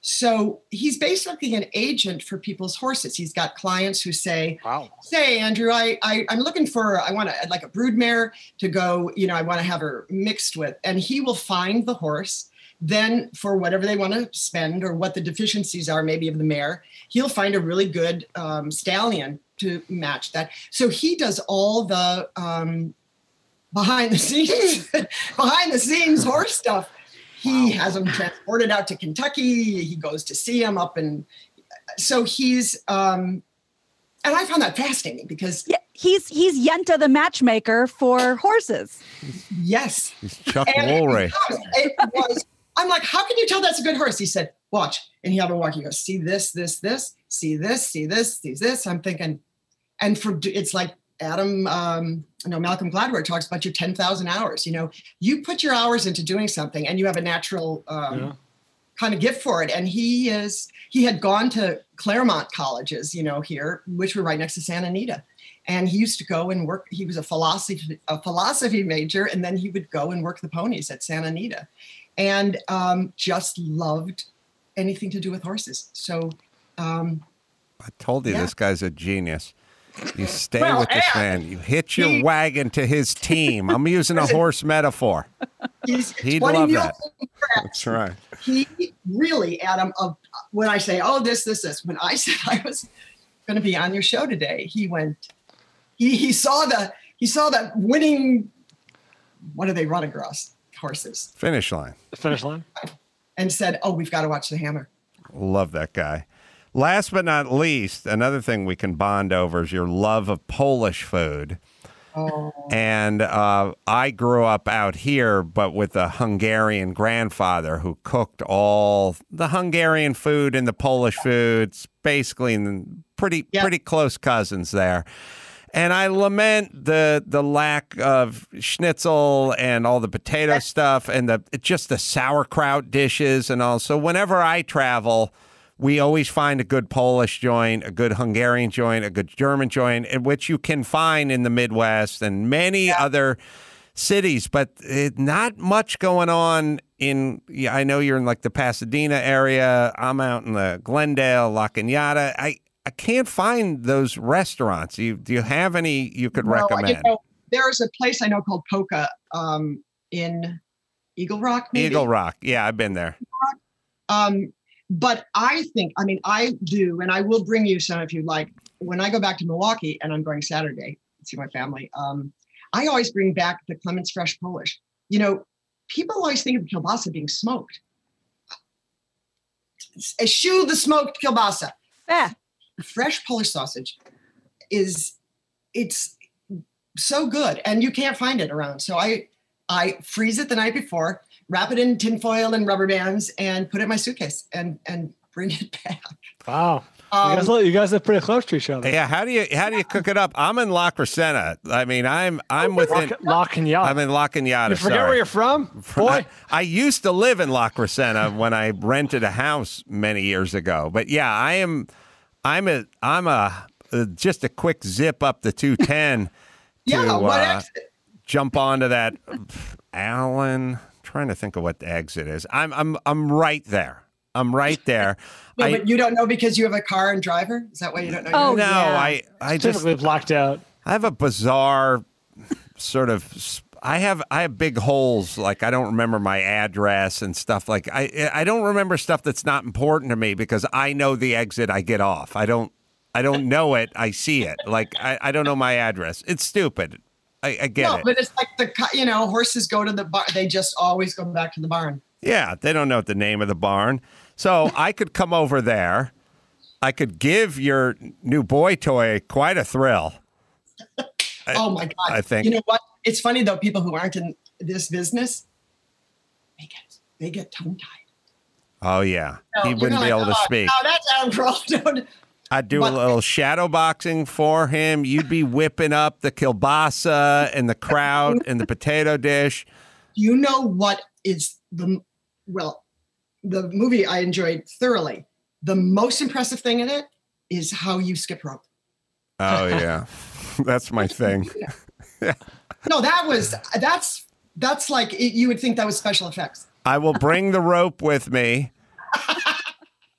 So he's basically an agent for people's horses. He's got clients who say, wow. Say, Andrew, I'm looking for, I want to like a broodmare to go, I want to have her mixed with. And he will find the horse. Then for whatever they want to spend or what the deficiencies are, maybe of the mare, he'll find a really good stallion to match that. So he does all the behind the scenes horse stuff. He has them transported out to Kentucky. He goes to see them up, and so he's. And I found that fascinating because he's Yenta the matchmaker for horses. Yes, he's Chuck Woolery. It was. I'm like, how can you tell that's a good horse? He said, watch, and he had me walk. He goes, see this, see this, see this. I'm thinking, and it's like Adam, Malcolm Gladwell talks about your 10,000 hours. You put your hours into doing something and you have a natural kind of gift for it. And he had gone to Claremont colleges, here, which were right next to Santa Anita. And he used to go and work. He was a philosophy major. And then he would go and work the ponies at Santa Anita and just loved anything to do with horses. So I told you this guy's a genius. You stay with this man. You hitch your wagon to his team. I'm using a horse metaphor. He'd love that. That's right. He really, Adam, when I say, this, when I said I was going to be on your show today, he went, he saw that winning, what do they run across? Horses. Finish line. The finish line. And said, we've got to watch The Hammer. Love that guy. Last but not least, another thing we can bond over is your love of Polish food. Oh. And I grew up out here, but with a Hungarian grandfather who cooked all the Hungarian food and the Polish foods, basically pretty close cousins there. And I lament the lack of schnitzel and all the potato stuff and just the sauerkraut dishes and all. So whenever I travel, we always find a good Polish joint, a good Hungarian joint, a good German joint, which you can find in the Midwest and many other cities, but not much going on in, I know you're in like the Pasadena area. I'm out in the Glendale, La Cañada. I can't find those restaurants. Do you have any you could recommend? There's a place I know called Polka in Eagle Rock. Maybe? Eagle Rock. Yeah, I've been there. But I do, and I will bring you some if you like. When I go back to Milwaukee, and I'm going Saturday to see my family, I always bring back the Clements Fresh Polish. People always think of kielbasa being smoked. Eschew the smoked kielbasa. Fresh Polish sausage it's so good, and you can't find it around. So I freeze it the night before, wrap it in tinfoil and rubber bands, and put it in my suitcase and bring it back. Wow. You guys live pretty close to each other. Yeah, how do you cook it up? I'm in La Crescenta. I mean, I'm within La Cañada. I'm in La Cañada. You forget where you're from, boy. I used to live in La Crescenta when I rented a house many years ago. But yeah, I'm just a quick zip up the 210 to jump onto that Allen. Trying to think of what the exit is. I'm right there. I'm right there. No, but you don't know because you have a car and driver? Is that why you don't know? Oh, no, yeah. I just typically blacked out. I have a bizarre sort of. I have big holes. Like I don't remember my address and stuff. Like I don't remember stuff that's not important to me because I know the exit I get off. I don't know it. I see it. Like I don't know my address. It's stupid. I get no, it. but it's like horses go to the barn. They just always go back to the barn. Yeah, they don't know the name of the barn. So I could come over there. I could give your new boy toy quite a thrill. Oh my God. I think. You know what? It's funny though, people who aren't in this business, they get tongue-tied. Oh, yeah. He wouldn't be able to speak. No, that's Adam Carolla. I'd do a little shadow boxing for him. You'd be whipping up the kielbasa and the kraut and the potato dish. You know what is the movie I enjoyed thoroughly. The most impressive thing in it is how you skip rope. Oh, yeah. That's my thing. No, that's like, you would think that was special effects. I will bring the rope with me.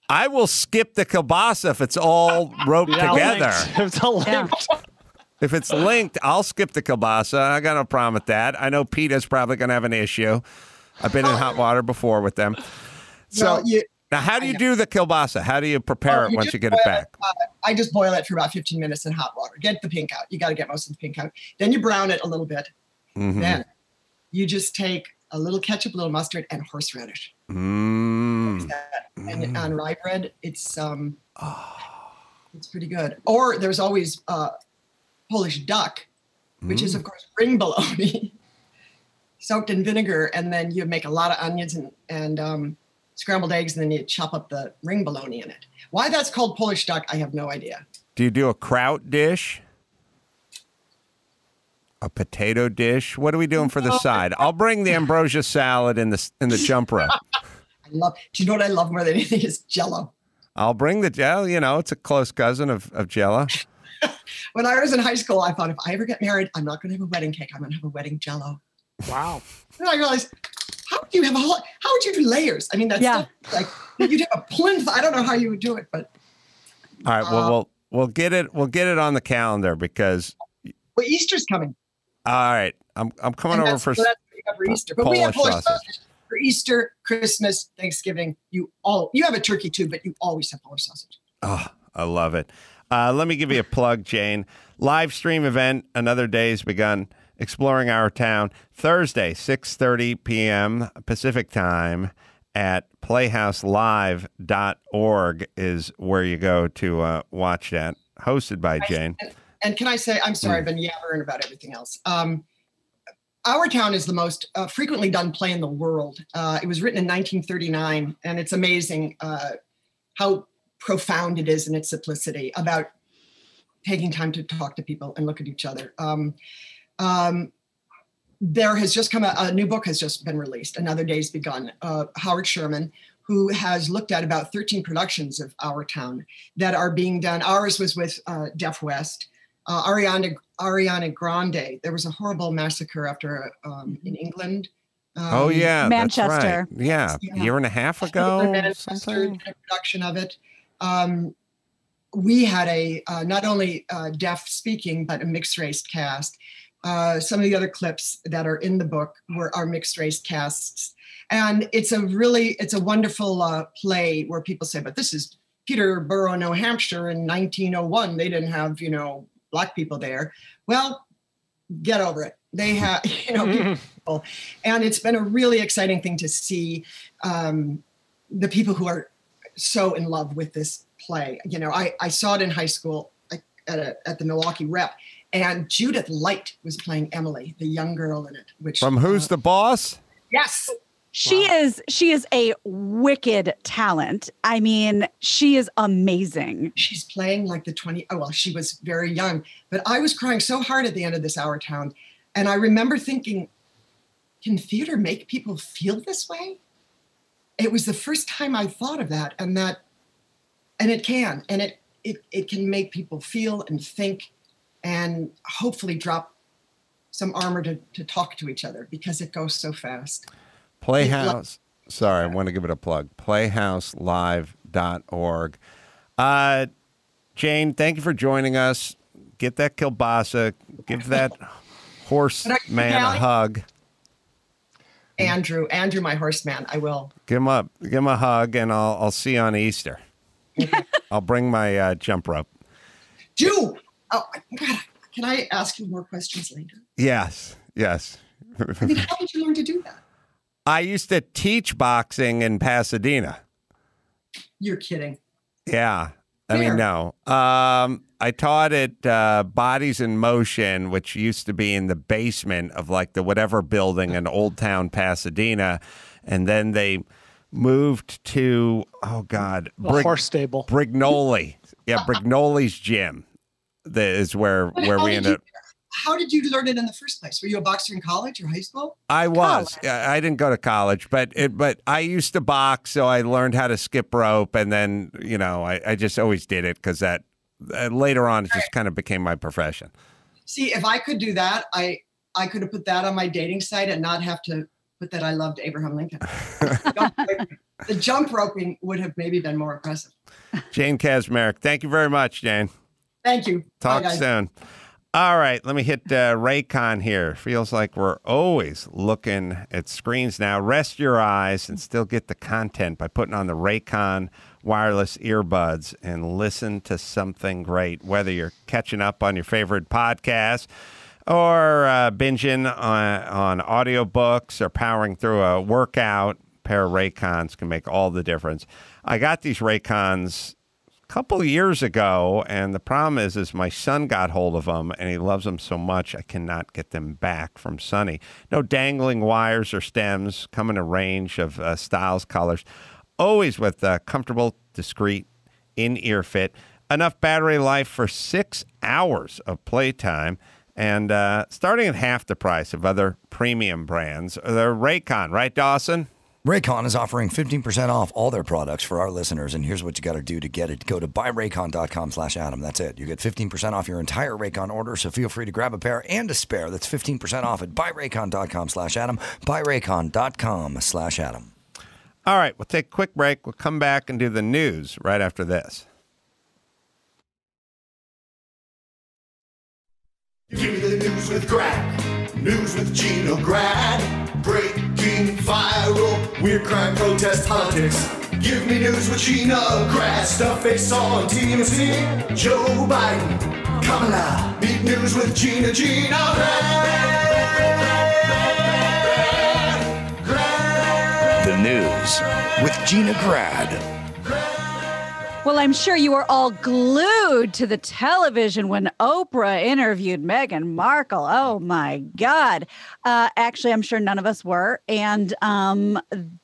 I will skip the kielbasa if it's all roped together. It's all linked. If it's linked, I'll skip the kielbasa. I got no problem with that. I know PETA's probably going to have an issue. I've been in hot water before with them. So now, how do you do the kielbasa? How do you prepare it once you get it back? I just boil it for about 15 minutes in hot water. Get the pink out. You got to get most of the pink out. Then you brown it a little bit. Mm-hmm. Then you just take a little ketchup, a little mustard, and horseradish. Mm. And on rye bread, it's pretty good. Or there's always Polish duck, which is of course ring bologna, soaked in vinegar, and then you make a lot of onions and scrambled eggs, and then you chop up the ring bologna in it. Why that's called Polish duck, I have no idea. Do you do a kraut dish? A potato dish? What are we doing for the side? I'll bring the ambrosia salad in the jump rope. Do you know what I love more than anything is Jell-O. I'll bring the Jell. It's a close cousin of Jell-O. When I was in high school, I thought if I ever get married, I'm not going to have a wedding cake. I'm going to have a wedding Jell-O. Wow. And I realized, how would you do layers? I mean, that's like you'd have a plinth. I don't know how you would do it, but. All right. Well, we'll get it. We'll get it on the calendar because. Well, Easter's coming. All right. I'm coming over for Easter. But we have Polish sausage for Easter, Christmas, Thanksgiving. You have a turkey too, but you always have Polish sausage. Oh, I love it. Let me give you a plug, Jane. Live stream event. Another day's begun. Exploring Our Town. Thursday, 6:30 p.m. Pacific time at playhouselive.org is where you go to watch that. Hosted by Jane. And can I say, I'm sorry, I've been yammering about everything else. Our Town is the most frequently done play in the world. It was written in 1939, and it's amazing how profound it is in its simplicity about taking time to talk to people and look at each other. There has just come a new book has just been released. Another Day's Begun. Howard Sherman, who has looked at about 13 productions of Our Town that are being done. Ours was with Deaf West. Ariana Grande. There was a horrible massacre after in England. Oh yeah, Manchester. That's right. Yeah, a year and a half ago. Manchester did a production of it. We had a not only deaf speaking but a mixed race cast. Some of the other clips that are in the book are mixed race casts, and it's a wonderful play where people say, "But this is Peterborough, New Hampshire in 1901. They didn't have Black people there." Well, get over it. They have, people. And it's been a really exciting thing to see the people who are so in love with this play. I saw it in high school at the Milwaukee Rep, and Judith Light was playing Emily, the young girl in it. From Who's the Boss? Yes. She is a wicked talent. I mean, she is amazing. She's playing like she was very young, but I was crying so hard at the end of this Our Town. And I remember thinking, can theater make people feel this way? It was the first time I thought of that, and it can, and it can make people feel and think and hopefully drop some armor to talk to each other because it goes so fast. Playhouse. Sorry, I want to give it a plug. Playhouselive.org. Jane, thank you for joining us. Get that kielbasa. Give that horse man a hug. Andrew, my horseman. I will. Give him a hug, and I'll see you on Easter. I'll bring my jump rope. Oh God, Can I ask you more questions later? Yes. I mean, how did you learn to do that? I used to teach boxing in Pasadena. You're kidding. Yeah. I mean, no. I taught at Bodies in Motion, which used to be in the basement of like the whatever building in Old Town Pasadena. And then they moved to, horse stable. Brignoli. Yeah, Brignoli's gym. That is where we ended up. How did you learn it in the first place? Were you a boxer in college or high school? I was. I didn't go to college, but I used to box, so I learned how to skip rope, and then I just always did it because that later on it just kind of became my profession. See, if I could do that, I could have put that on my dating site and not have to put that I loved Abraham Lincoln. The jump roping would have maybe been more impressive. Jane Kaczmarek, thank you very much, Jane. Thank you. Talk soon. All right, let me hit Raycon here. Feels like we're always looking at screens now. Rest your eyes and still get the content by putting on the Raycon wireless earbuds and listen to something great, whether you're catching up on your favorite podcast or binging on audiobooks or powering through a workout. A pair of Raycons can make all the difference. I got these Raycons couple of years ago, and the problem is my son got hold of them, and he loves them so much I cannot get them back from Sonny. No dangling wires or stems, come in a range of styles, colors, always with comfortable, discreet, in-ear fit, enough battery life for 6 hours of playtime, and starting at half the price of other premium brands. They're Raycon, right, Dawson? Raycon is offering 15% off all their products for our listeners, and here's what you got to do to get it. Go to buyraycon.com/Adam. That's it. You get 15% off your entire Raycon order, so feel free to grab a pair and a spare. That's 15% off at buyraycon.com/Adam. Buyraycon.com/Adam. All right, we'll take a quick break. We'll come back and do the news right after this. Give me the news with Grad, news with Gina Grad, breaking viral, weird crime, protest, politics. Give me news with Gina Grad, stuff they saw on TMZ, Joe Biden, Kamala. Meet news with Gina Grad. The news with Gina Grad. Well, I'm sure you were all glued to the television when Oprah interviewed Meghan Markle. Oh, my God. Actually, I'm sure none of us were. And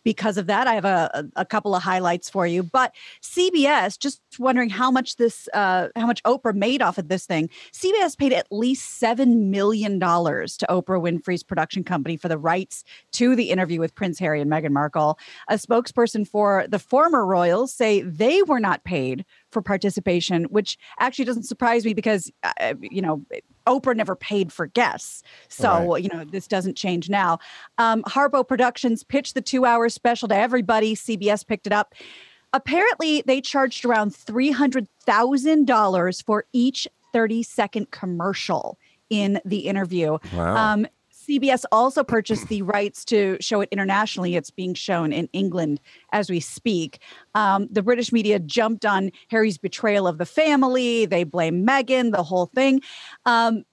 because of that, I have a couple of highlights for you. But CBS, just wondering how much Oprah made off of this thing. CBS paid at least $7 million to Oprah Winfrey's production company for the rights to the interview with Prince Harry and Meghan Markle. A spokesperson for the former royals say they were not paid for participation, which actually doesn't surprise me because, Oprah never paid for guests. So, this doesn't change now. Harpo Productions pitched the 2-hour special to everybody. CBS picked it up. Apparently, they charged around $300,000 for each 30-second commercial in the interview. Wow. CBS also purchased the rights to show it internationally. It's being shown in England as we speak. The British media jumped on Harry's betrayal of the family. They blame Meghan, the whole thing. I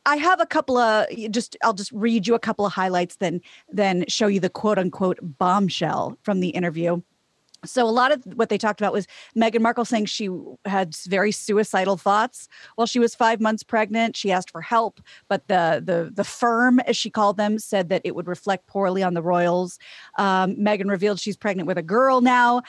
have a couple of I'll just read you a couple of highlights, then show you the quote unquote bombshell from the interview. So a lot of what they talked about was Meghan Markle saying she had very suicidal thoughts while she was 5 months pregnant. She asked for help, but the firm, as she called them, said that it would reflect poorly on the royals. Meghan revealed she's pregnant with a girl now.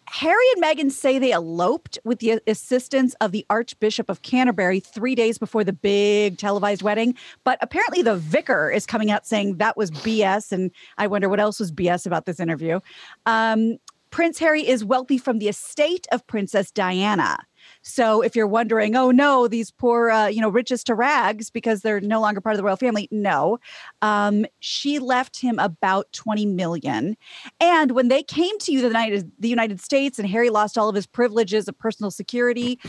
Harry and Meghan say they eloped with the assistance of the Archbishop of Canterbury 3 days before the big televised wedding. But apparently the vicar is coming out saying that was BS. And I wonder what else was BS about this interview. Prince Harry is wealthy from the estate of Princess Diana. So if you're wondering, oh no, these poor, riches to rags because they're no longer part of the royal family. No, she left him about $20 million. And when they came to the United States and Harry lost all of his privileges of personal security,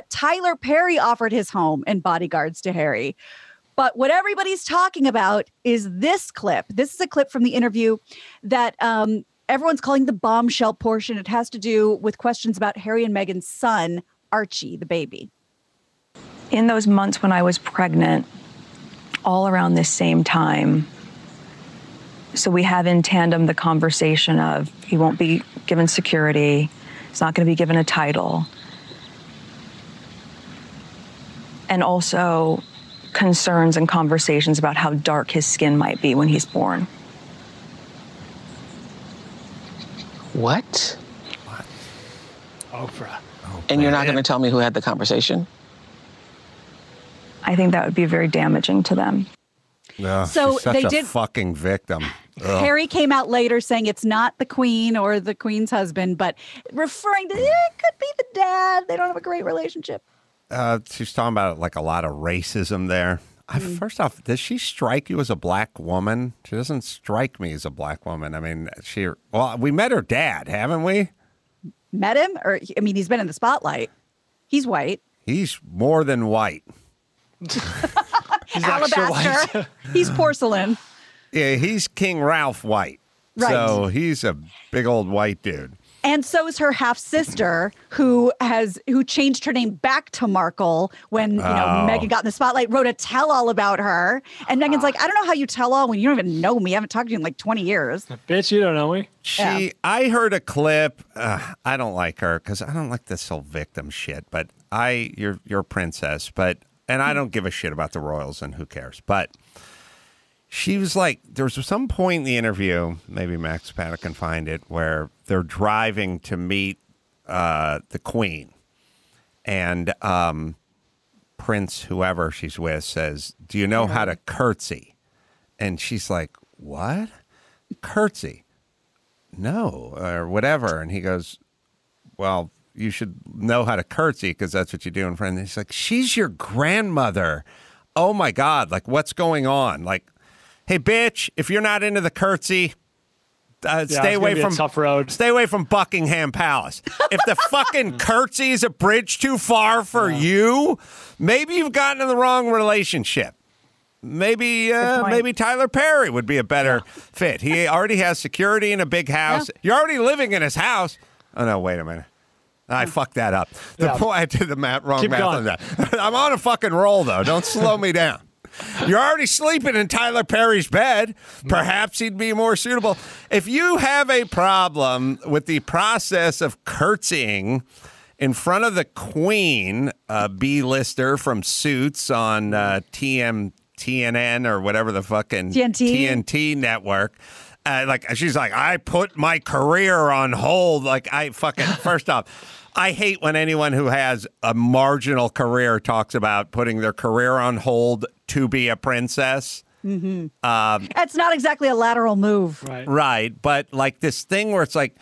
Tyler Perry offered his home and bodyguards to Harry. But what everybody's talking about is this clip. This is a clip from the interview that everyone's calling the bombshell portion. It has to do with questions about Harry and Meghan's son, Archie, the baby. in those months when I was pregnant, all around this same time, so we have in tandem the conversation of he won't be given security, he's not going to be given a title, and also concerns and conversations about how dark his skin might be when he's born. What? Oprah. And you're not going to tell me who had the conversation? I think that would be very damaging to them. No, So she's such they a did- fucking victim. Ugh. Harry came out later saying it's not the queen or the queen's husband, but referring to it could be the dad. They don't have a great relationship. She's talking about like a lot of racism there. First off, does she strike you as a black woman? She doesn't strike me as a black woman. I mean, we met her dad, haven't we? Met him? Or, I mean, he's been in the spotlight. He's white. He's more than white. He's Alabaster. He's porcelain. Yeah, he's King Ralph White. Right. So he's a big old white dude. And so is her half sister, who changed her name back to Markle when Meghan got in the spotlight. Wrote a tell-all about her, and Meghan's like, I don't know how you tell all when you don't even know me. I haven't talked to you in like 20 years. Bitch, you don't know me. I heard a clip. I don't like her because I don't like this whole victim shit. But you're a princess, and I don't give a shit about the royals, and who cares? But she was like, there was some point in the interview, maybe Max Panda can find it, where they're driving to meet the Queen. And Prince, whoever she's with, says, do you know how to curtsy? And she's like, what? Curtsy? No, or whatever. And he goes, well, you should know how to curtsy because that's what you do in front. And he's like, she's your grandmother. Oh, my God. Like, what's going on? Like, hey, bitch, if you're not into the curtsy, stay away from tough road. Stay away from Buckingham Palace. If the fucking curtsy is a bridge too far for you, maybe you've gotten in the wrong relationship. Maybe Tyler Perry would be a better fit. He already has security in a big house. Yeah. You're already living in his house. Oh, no, wait a minute. I fucked that up. I did the wrong math on that. I'm on a fucking roll, though. Don't slow me down. You're already sleeping in Tyler Perry's bed. Perhaps he'd be more suitable. If you have a problem with the process of curtsying in front of the Queen, a B-lister from Suits on TNN or whatever the fucking TNT network, she's like, I put my career on hold. First off, I hate when anyone who has a marginal career talks about putting their career on hold to be a princess. Mm-hmm. That's not exactly a lateral move. Right. But like this thing where it's like,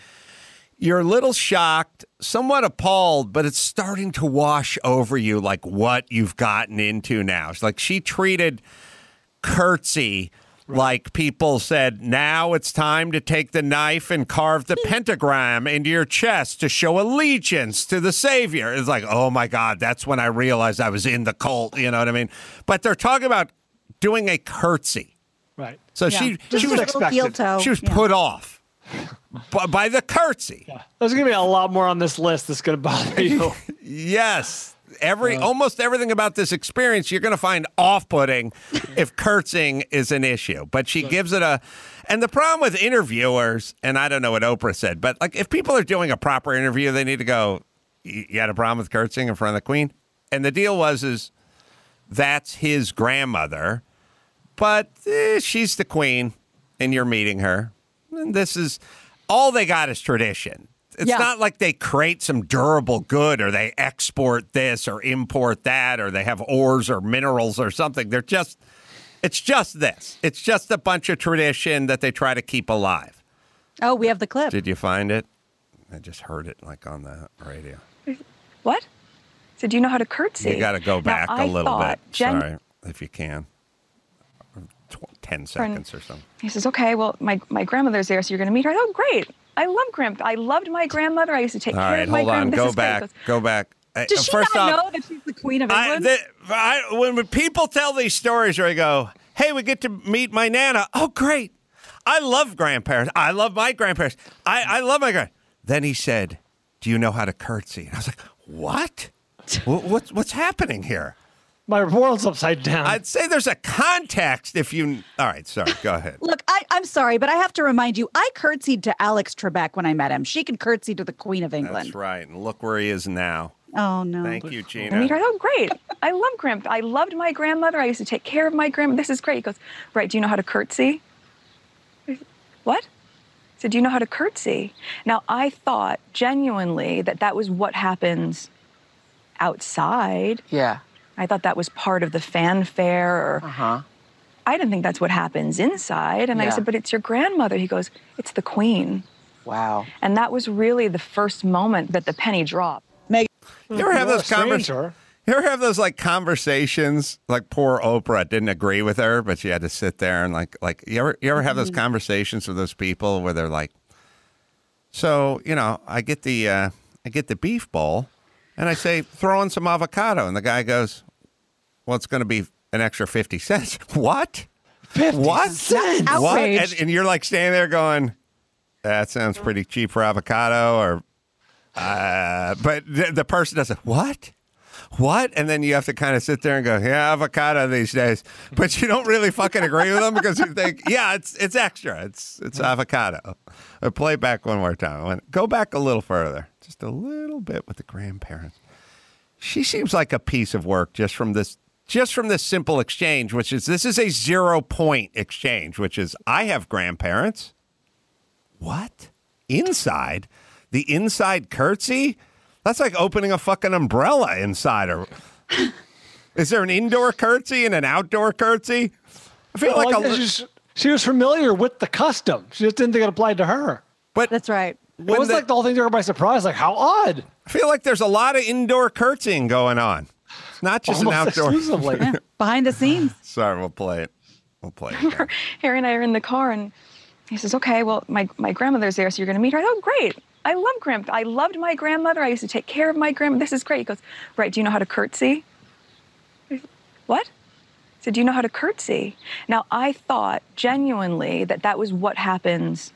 you're a little shocked, somewhat appalled, but it's starting to wash over you like what you've gotten into now. It's like she treated curtsy like people said, now it's time to take the knife and carve the pentagram into your chest to show allegiance to the savior. It's like, oh my God, that's when I realized I was in the cult. You know what I mean? But they're talking about doing a curtsy. Right. So she was put off by the curtsy. Yeah. There's going to be a lot more on this list that's going to bother you. Yes. Almost everything about this experience you're going to find off-putting if curtsying is an issue. But she gives it and the problem with interviewers, and I don't know what Oprah said, but like if people are doing a proper interview, they need to go, you had a problem with curtsying in front of the Queen? And the deal is that's his grandmother, but she's the Queen, and you're meeting her. And this is all they got is tradition. It's not like they create some durable good or they export this or import that or they have ores or minerals or something. It's just this. It's just a bunch of tradition that they try to keep alive. Oh, we have the clip. Did you find it? I just heard it like on the radio. What? So do you know how to curtsy? You got to go back a little bit. Sorry, if you can. 10 seconds or something. He says, okay, well, my grandmother's there, so you're going to meet her. Oh, great. I loved my grandmother. I used to take care of my grandmother. All right, go back. Does she not know that she's the Queen of England? When people tell these stories where I go, hey, we get to meet my Nana. Oh, great. I love grandparents. I love my grandparents. I love my grandparents. Then he said, do you know how to curtsy? And I was like, what? What's happening here? My world's upside down. I'd say there's a context if you. All right, sorry. Go ahead. Look, I'm sorry, but I have to remind you, I curtsied to Alex Trebek when I met him. She could curtsy to the Queen of England. That's right. And look where he is now. Oh, no. Thank you, Gina. And he goes, oh, great. I loved my grandmother. I used to take care of my grandmother. This is great. He goes, right, do you know how to curtsy? What? I said, do you know how to curtsy? Now, I thought genuinely that was what happens outside. Yeah. I thought that was part of the fanfare. I didn't think that's what happens inside. And I said, but it's your grandmother. He goes, it's the Queen. Wow. And that was really the first moment that the penny dropped. You ever have those conversations? You ever have those like conversations? Like poor Oprah didn't agree with her, but she had to sit there and like you ever have those conversations with those people where they're like, so I get the beef bowl, and I say throw in some avocado, and the guy goes, well, it's going to be an extra 50 cents. What? 50 what? cents? What? And you're like standing there going, that sounds pretty cheap for avocado, or but the person does it. What? And then you have to kind of sit there and go, yeah, avocado these days. But you don't really fucking agree with them because you think, yeah, it's extra. It's avocado. Play back one more time. Go back a little further. Just a little bit with the grandparents. She seems like a piece of work just from this simple exchange, which is this is a 0-point exchange, which is I have grandparents. What? Inside? The inside curtsy? That's like opening a fucking umbrella inside her. Is there an indoor curtsy and an outdoor curtsy? I feel she was familiar with the custom. She just didn't think it applied to her. But that's right. It was like the whole thing took her by surprise. Like, how odd. I feel like there's a lot of indoor curtsying going on. It's not just Almost an outdoor. Exclusively. Behind the scenes. Sorry, we'll play it. Again. Harry and I are in the car, and he says, okay, well, my grandmother's there, so you're going to meet her. Oh, great. I loved my grandmother. I used to take care of my grandmother. This is great. He goes, right, do you know how to curtsy? What? I said, do you know how to curtsy? Now, I thought genuinely that was what happens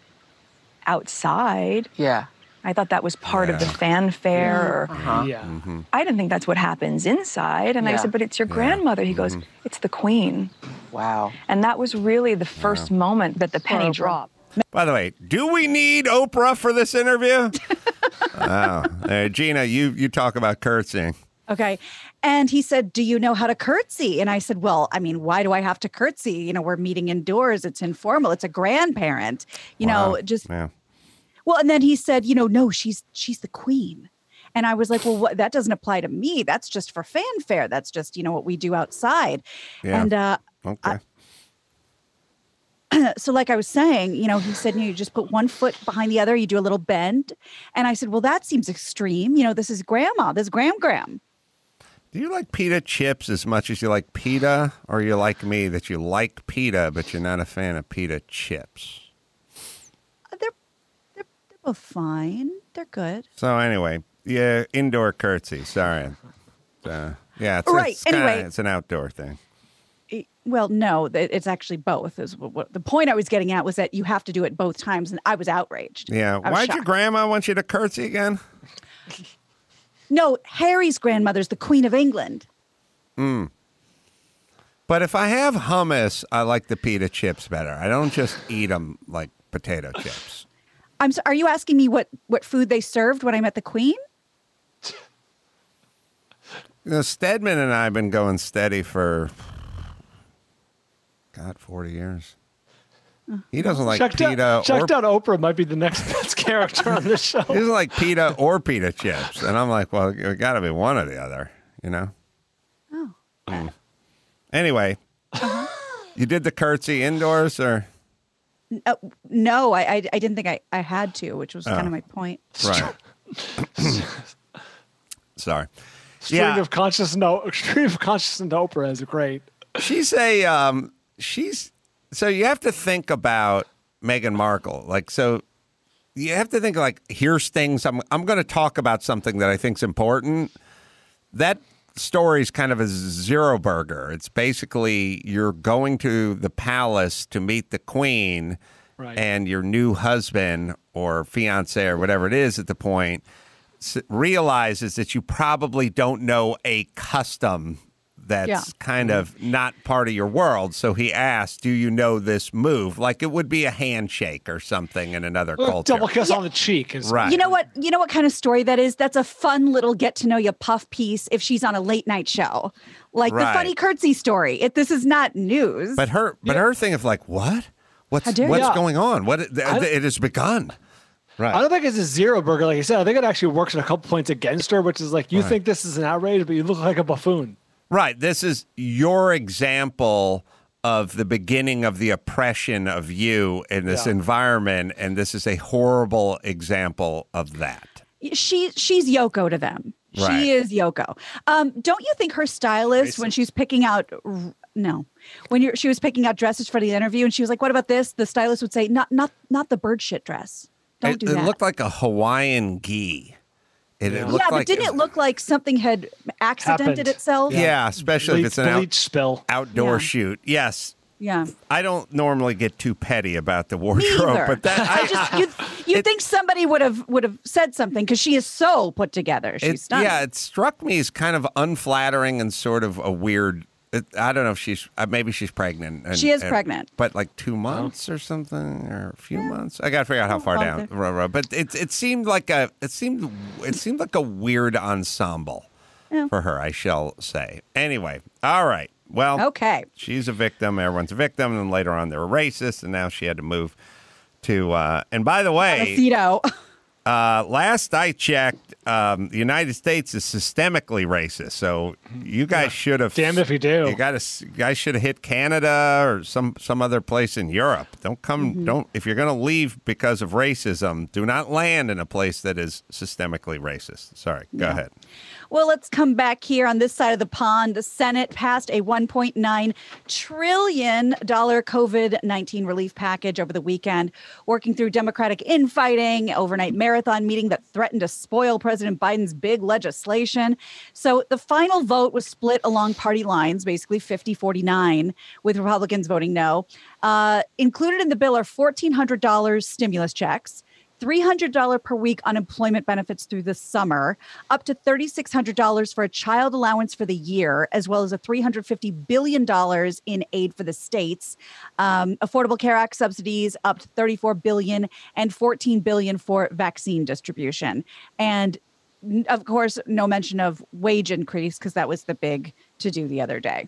outside. Yeah. I thought that was part of the fanfare. I didn't think that's what happens inside. And I said, but it's your grandmother. He goes, it's the Queen. Wow. And that was really the first moment that the penny dropped. By the way, do we need Oprah for this interview? Gina, you talk about curtsying. Okay. And he said, do you know how to curtsy? And I said, well, I mean, why do I have to curtsy? We're meeting indoors. It's informal. It's a grandparent, Yeah. Well, and then he said, no, she's the Queen. And I was like, well, that doesn't apply to me. That's just for fanfare. That's just, what we do outside. Yeah. And okay. So like I was saying, he said, you just put one foot behind the other, you do a little bend. And I said, well, that seems extreme. This is grandma, this is Gram. Do you like pita chips as much as you like pita? Or you like me that you like pita, but you're not a fan of pita chips? They're both fine. They're good. So anyway, yeah, indoor curtsy. Sorry. It's right. Anyway, it's an outdoor thing. Well, no, it's actually both. Is what the point I was getting at was that you have to do it both times, and I was outraged. Yeah. Why'd your grandma want you to curtsy again? No, Harry's grandmother's the Queen of England. But if I have hummus, I like the pita chips better. I don't just eat them like potato chips. Are you asking me what food they served when I met the Queen? Stedman and I have been going steady for 40 years. He doesn't like pita. Checked out Oprah might be the next best character on this show. He doesn't like pita or pita chips. And I'm like, well, it got to be one or the other, Oh. Anyway, you did the curtsy indoors or? No, I didn't think I had to, which was kind of my point. Right. Sorry. Extreme of consciousness into Oprah is great. So you have to think about Meghan Markle. So you have to think here's things I'm going to talk about something that I think is important. That story's kind of a zero burger. It's basically you're going to the palace to meet the Queen, right, and your new husband or fiance or whatever it is at the point realizes that you probably don't know a custom that's kind of not part of your world. So he asked, do you know this move? Like it would be a handshake or something in another culture. Double kiss on the cheek. Right. You know what kind of story that is? That's a fun little get to know you puff piece if she's on a late night show. Like the funny curtsy story. This is not news. But her thing is like, what? What's going on? It has begun. Right. I don't think it's a zero burger, like you said. I think it actually works in a couple points against her, which is like, you think this is an outrage, but you look like a buffoon. Right. This is your example of the beginning of the oppression of you in this environment, and this is a horrible example of that. She's Yoko to them. Right. She is Yoko. Don't you think her stylist, when she's picking out... No, she was picking out dresses for the interview, and she was like, "What about this?" The stylist would say, "Not the bird shit dress. Don't do that." It looked like a Hawaiian gi. But didn't it look like something had accidented itself? Yeah, especially if it's an spill outdoor shoot. Yes. Yeah. I don't normally get too petty about the wardrobe, but that you'd think somebody would have said something because she is so put together. She's stunning. Yeah, it struck me as kind of unflattering and sort of a weird. I don't know if she's maybe she's pregnant. She is pregnant, but like 2 months or something, or a few months. I got to figure out how far down. But it seemed like a weird ensemble for her. I shall say. Anyway, all right. Well, okay. She's a victim. Everyone's a victim, and later on they were racist, and now she had to move to. And by the way, last I checked, the United States is systemically racist. So you guys should have. Damn if you do. You guys should have hit Canada or some other place in Europe. Don't come. Don't if you're going to leave because of racism, do not land in a place that is systemically racist. Sorry. Go ahead. Well, let's come back here on this side of the pond. The Senate passed a $1.9 trillion COVID-19 relief package over the weekend, working through Democratic infighting, overnight marathon meeting that threatened to spoil President Biden's big legislation. So the final vote was split along party lines, basically 50-49, with Republicans voting no. Included in the bill are $1,400 stimulus checks, $300 per week unemployment benefits through the summer, up to $3,600 for a child allowance for the year, as well as a $350 billion in aid for the states, Affordable Care Act subsidies up to $34 billion, and $14 billion for vaccine distribution. And of course, no mention of wage increase, because that was the big to-do the other day.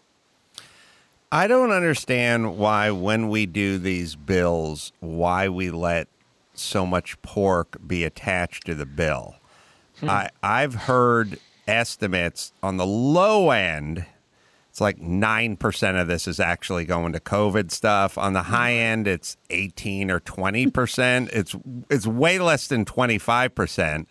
I don't understand why when we do these bills, why we let so much pork be attached to the bill. I've heard estimates on the low end. It's like 9% of this is actually going to COVID stuff. On the high end, it's 18 or 20%. It's way less than 25%.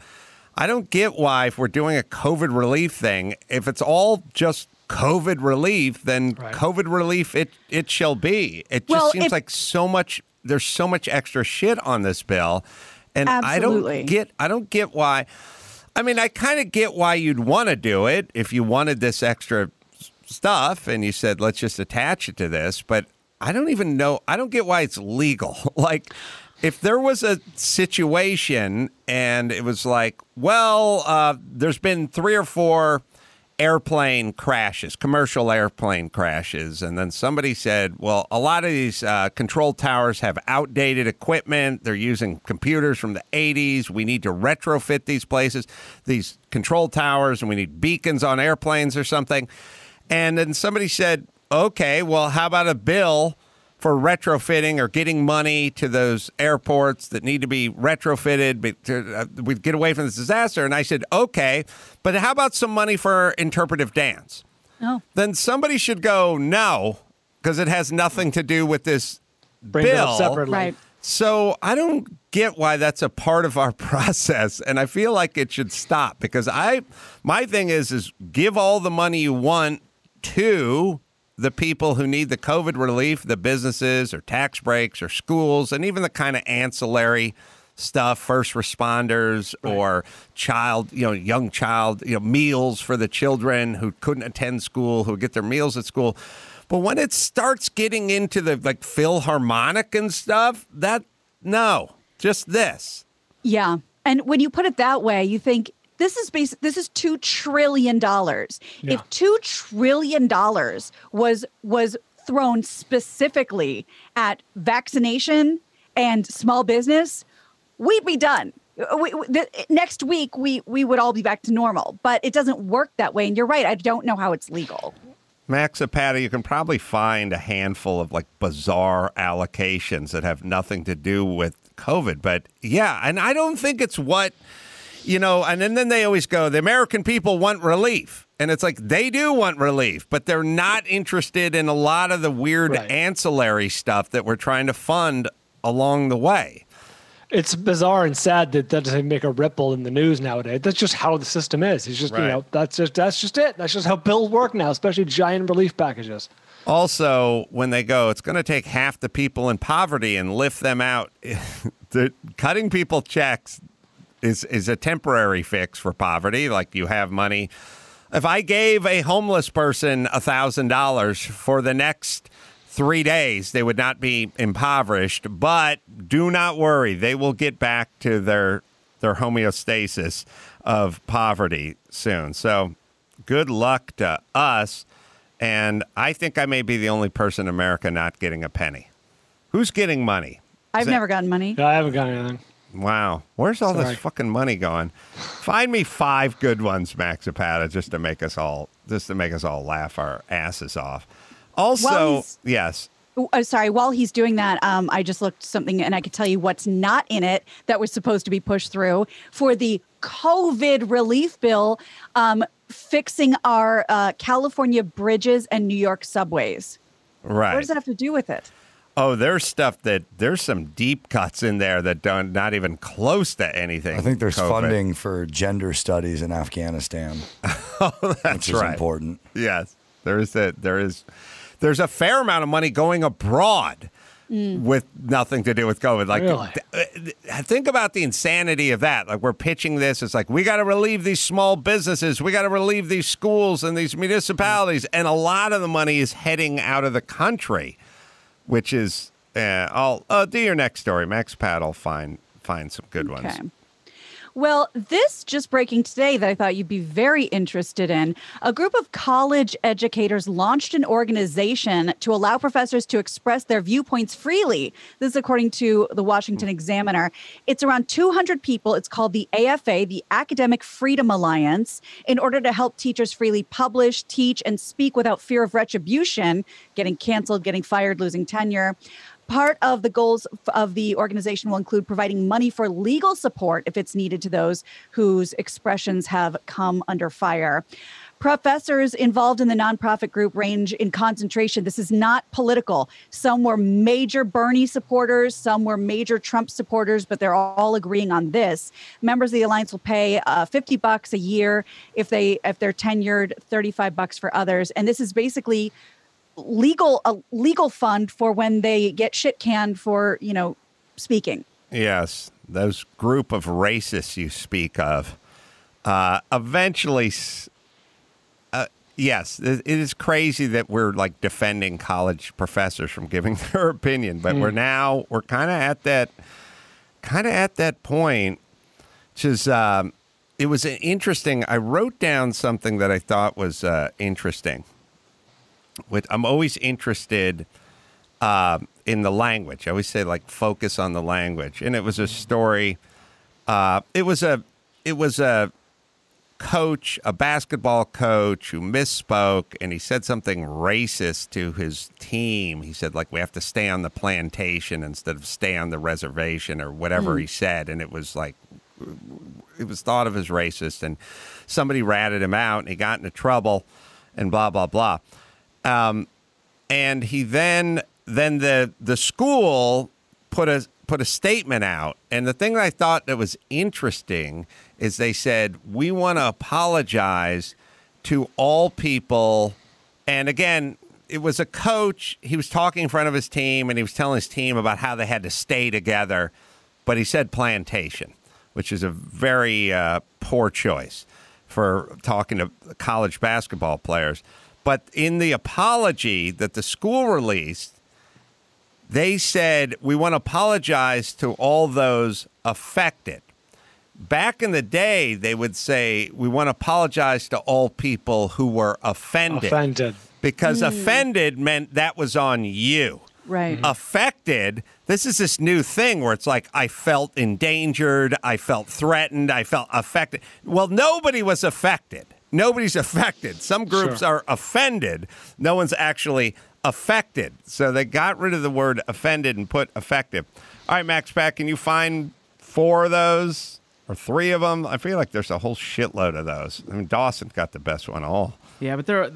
I don't get why, if we're doing a COVID relief thing, if it's all just COVID relief, then COVID relief it shall be. It just seems like so much. There's so much extra shit on this bill, and Absolutely. I don't get why. I mean, I kind of get why you'd want to do it if you wanted this extra stuff, and you said let's just attach it to this. But I don't even know. I don't get why it's legal. Like, if there was a situation and it was like, well, there's been 3 or 4 airplane crashes, commercial airplane crashes. And then somebody said, well, a lot of these control towers have outdated equipment. They're using computers from the 80s. We need to retrofit these places, these control towers, and we need beacons on airplanes or something. And then somebody said, okay, well, how about a bill for retrofitting or getting money to those airports that need to be retrofitted we get away from this disaster? And I said, okay, but how about some money for interpretive dance? Oh. Then somebody should go, no, because it has nothing to do with this Bring bill. it up separately. Right. So I don't get why that's a part of our process, and I feel like it should stop, because my thing is give all the money you want to the people who need the COVID relief, the businesses or tax breaks or schools, and even the kind of ancillary stuff, first responders or young child, meals for the children who couldn't attend school, who get their meals at school. But when it starts getting into the like Philharmonic and stuff, just this. Yeah. And when you put it that way, you think This is $2 trillion. Yeah. If $2 trillion was thrown specifically at vaccination and small business, we'd be done. Next week, we would all be back to normal. But it doesn't work that way. And you're right. I don't know how it's legal. Max Zapata, you can probably find a handful of like bizarre allocations that have nothing to do with COVID. But yeah, and I don't think it's what, and then they always go, the American people want relief. And it's like, they do want relief, but they're not interested in a lot of the weird ancillary stuff that we're trying to fund along the way. It's bizarre and sad that doesn't make a ripple in the news nowadays. That's just how the system is. It's just, that's just it. That's just how bills work now, especially giant relief packages. Also, when they go, it's going to take half the people in poverty and lift them out. Cutting people checks is a temporary fix for poverty. Like, you have money. If I gave a homeless person $1,000 for the next 3 days, they would not be impoverished, but do not worry. They will get back to their homeostasis of poverty soon. So good luck to us. And I think I may be the only person in America not getting a penny. Who's getting money? I've never gotten money. I haven't gotten anything. Wow. Where's all this fucking money going? Find me 5 good ones, Max Zapata, just to make us all laugh our asses off. Also, yes. Sorry, while he's doing that, I just looked something and I could tell you what's not in it that was supposed to be pushed through for the COVID relief bill, fixing our California bridges and New York subways. Right. What does that have to do with it? Oh, there's some deep cuts in there that don't, not even close to anything. I think there's COVID. funding for gender studies in Afghanistan. That's which is important. Yes, there's a fair amount of money going abroad with nothing to do with COVID. Like, really? Think about the insanity of that. Like, we're pitching this. It's like, we got to relieve these small businesses. We got to relieve these schools and these municipalities. And a lot of the money is heading out of the country, which is, I'll do your next story. Max Pat will find some good ones. Well, this just breaking today that I thought you'd be very interested in. A group of college educators launched an organization to allow professors to express their viewpoints freely. This is according to the Washington Examiner. It's around 200 people. It's called the AFA, the Academic Freedom Alliance, in order to help teachers freely publish, teach, and speak without fear of retribution, getting canceled, getting fired, losing tenure. Part of the goals of the organization will include providing money for legal support if it's needed to those whose expressions have come under fire. Professors involved in the nonprofit group range in concentration. This is not political. Some were major Bernie supporters, some were major Trump supporters, but they're all agreeing on this. Members of the alliance will pay $50 a year if they're tenured, $35 for others. And this is basically a legal fund for when they get shit canned for, speaking. Yes, those group of racists you speak of. Eventually, yes, it is crazy that we're like defending college professors from giving their opinion, but we're kind of at that point. Which is, it was interesting. I wrote down something that I thought was interesting. I'm always interested in the language. I always say, like, focus on the language. And it was a story. It was a coach, a basketball coach who misspoke, and he said something racist to his team. He said, like, we have to stay on the plantation instead of stay on the reservation, or whatever he said. And it was like, it was thought of as racist. And somebody ratted him out, and he got into trouble, and blah, blah, blah. And he then the school put a statement out. And the thing that I thought that was interesting is they said, we want to apologize to all people. And again, it was a coach. He was talking in front of his team, and he was telling his team about how they had to stay together. But he said plantation, which is a very poor choice for talking to college basketball players. But in the apology that the school released, they said, we want to apologize to all those affected. back in the day, they would say, we want to apologize to all people who were offended. Because offended meant that was on you. Right. Affected, this is this new thing where it's like, I felt endangered, I felt threatened, I felt affected. Well, nobody was affected. Nobody's affected. Some groups are offended. No one's actually affected. So they got rid of the word offended and put effective. All right, Max Pat, can you find 4 of those or 3 of them? I feel like there's a whole shitload of those. I mean, Dawson got the best one all. Yeah, but they're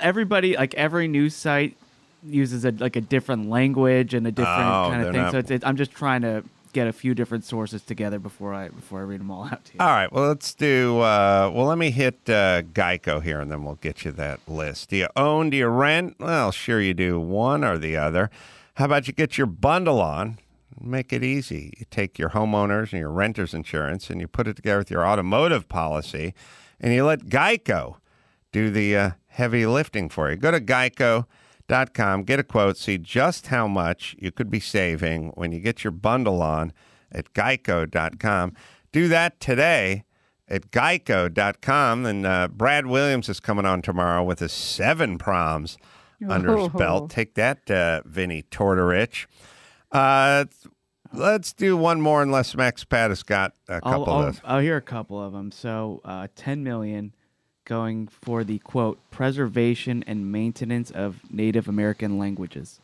everybody, like every news site uses a different language and a different kind of thing. So I'm just trying to get a few different sources together before I read them all out to you. All right, well, let's do, let me hit Geico here, and then we'll get you that list. Do you own, do you rent? Well, sure you do, one or the other. How about you get your bundle on? Make it easy. You take your homeowners and your renters insurance, and you put it together with your automotive policy, and you let Geico do the heavy lifting for you. Go to Geico.com, get a quote, see just how much you could be saving when you get your bundle on at Geico.com. Do that today at Geico.com. And Brad Williams is coming on tomorrow with his 7 proms under his belt. Take that, Vinnie Tortorich. Let's do one more unless Max Pat has got a couple of those. I'll hear a couple of them. So $10 million going for the, quote, preservation and maintenance of Native American languages.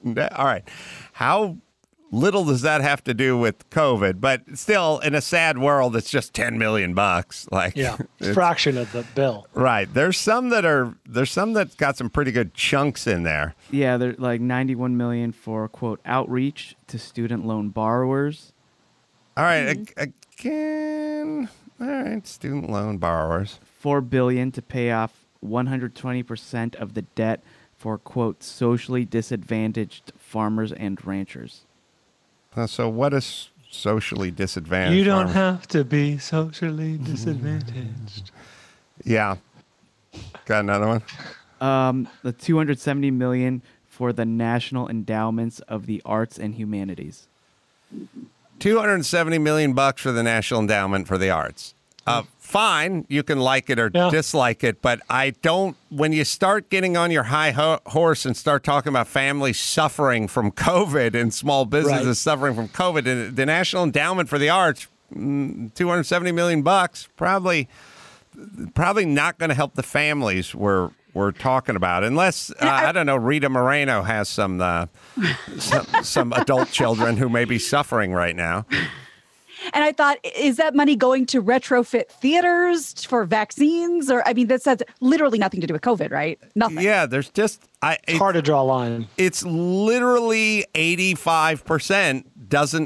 All right. How little does that have to do with COVID? But still, in a sad world, it's just $10 million. Like, yeah, fraction of the bill. Right. There's some that got some pretty good chunks in there. Yeah, there's like $91 million for, quote, outreach to student loan borrowers. All right. Again... All right, student loan borrowers. $4 billion to pay off 120% of the debt for, quote, socially disadvantaged farmers and ranchers. So what is socially disadvantaged? You don't have to be socially disadvantaged. Yeah. Got another one? The $270 million for the National Endowments of the Arts and Humanities. $270 million for the National Endowment for the Arts. Fine, you can like it or dislike it, but I don't. When you start getting on your high horse and start talking about families suffering from COVID and small businesses suffering from COVID, and the National Endowment for the Arts, $270 million, probably not going to help the families we're talking about, unless I don't know, Rita Moreno has some adult children who may be suffering right now. And I thought, is that money going to retrofit theaters for vaccines? Or, I mean, this has literally nothing to do with COVID, right? Nothing. Yeah, there's just... It's hard to draw a line. It's literally 85%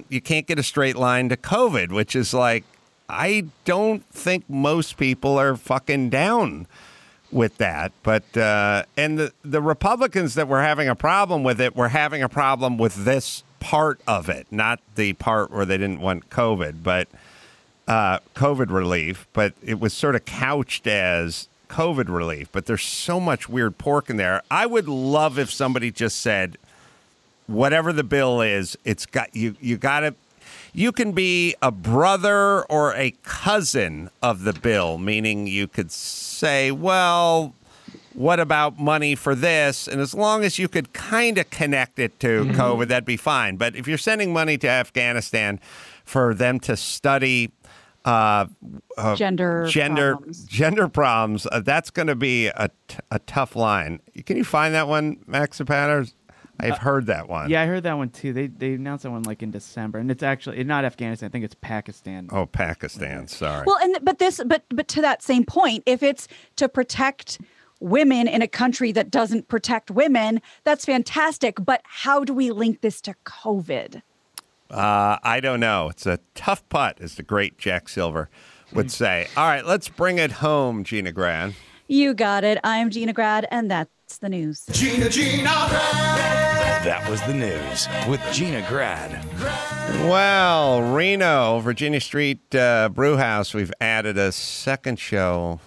you can't get a straight line to COVID, which is like, I don't think most people are fucking down with that. But, and the Republicans that were having a problem with it were having a problem with this part of it, not the part where they didn't want COVID, but COVID relief. But it was sort of couched as COVID relief. But there's so much weird pork in there. I would love if somebody just said, whatever the bill is, it's got you got to. You can be a brother or a cousin of the bill, meaning you could say, well, what about money for this? And as long as you could kind of connect it to COVID, that'd be fine. But if you're sending money to Afghanistan for them to study gender problems, that's going to be a tough line. Can you find that one, Max Patters? I've heard that one. Yeah, I heard that one too. They announced that one like in December, and it's actually not Afghanistan. I think it's Pakistan. Oh, Pakistan. Sorry. Well, but to that same point, if it's to protect women in a country that doesn't protect women, that's fantastic. But how do we link this to COVID? I don't know. It's a tough putt, as the great Jack Silver would say. All right, let's bring it home, Gina Grad. You got it. I'm Gina Grad, and that's the news. Gina Grad. That was the news with Gina Grad. Well, Reno, Virginia Street Brew House, we've added a second show.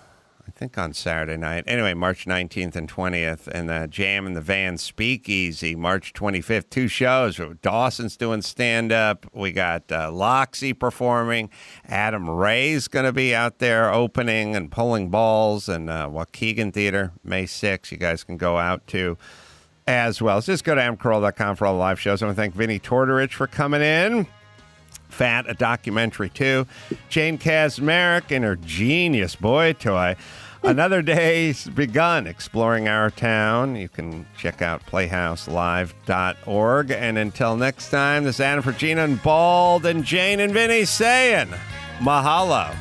I think on Saturday night. Anyway, March 19th and 20th, and the Jam in the Van Speakeasy, March 25th. 2 shows. Dawson's doing stand-up. We got Loxy performing. Adam Ray's going to be out there opening and pulling balls. And Waukegan Theater, May 6th. You guys can go out to as well. So just go to adamcarolla.com for all the live shows. I want to thank Vinnie Tortorich for coming in. Fat, a documentary too. Jane Kaczmarek and her genius boy toy. Another day's begun exploring our town. You can check out playhouselive.org. And until next time, this is Adam for Gina and Bald and Jane and Vinny saying mahalo.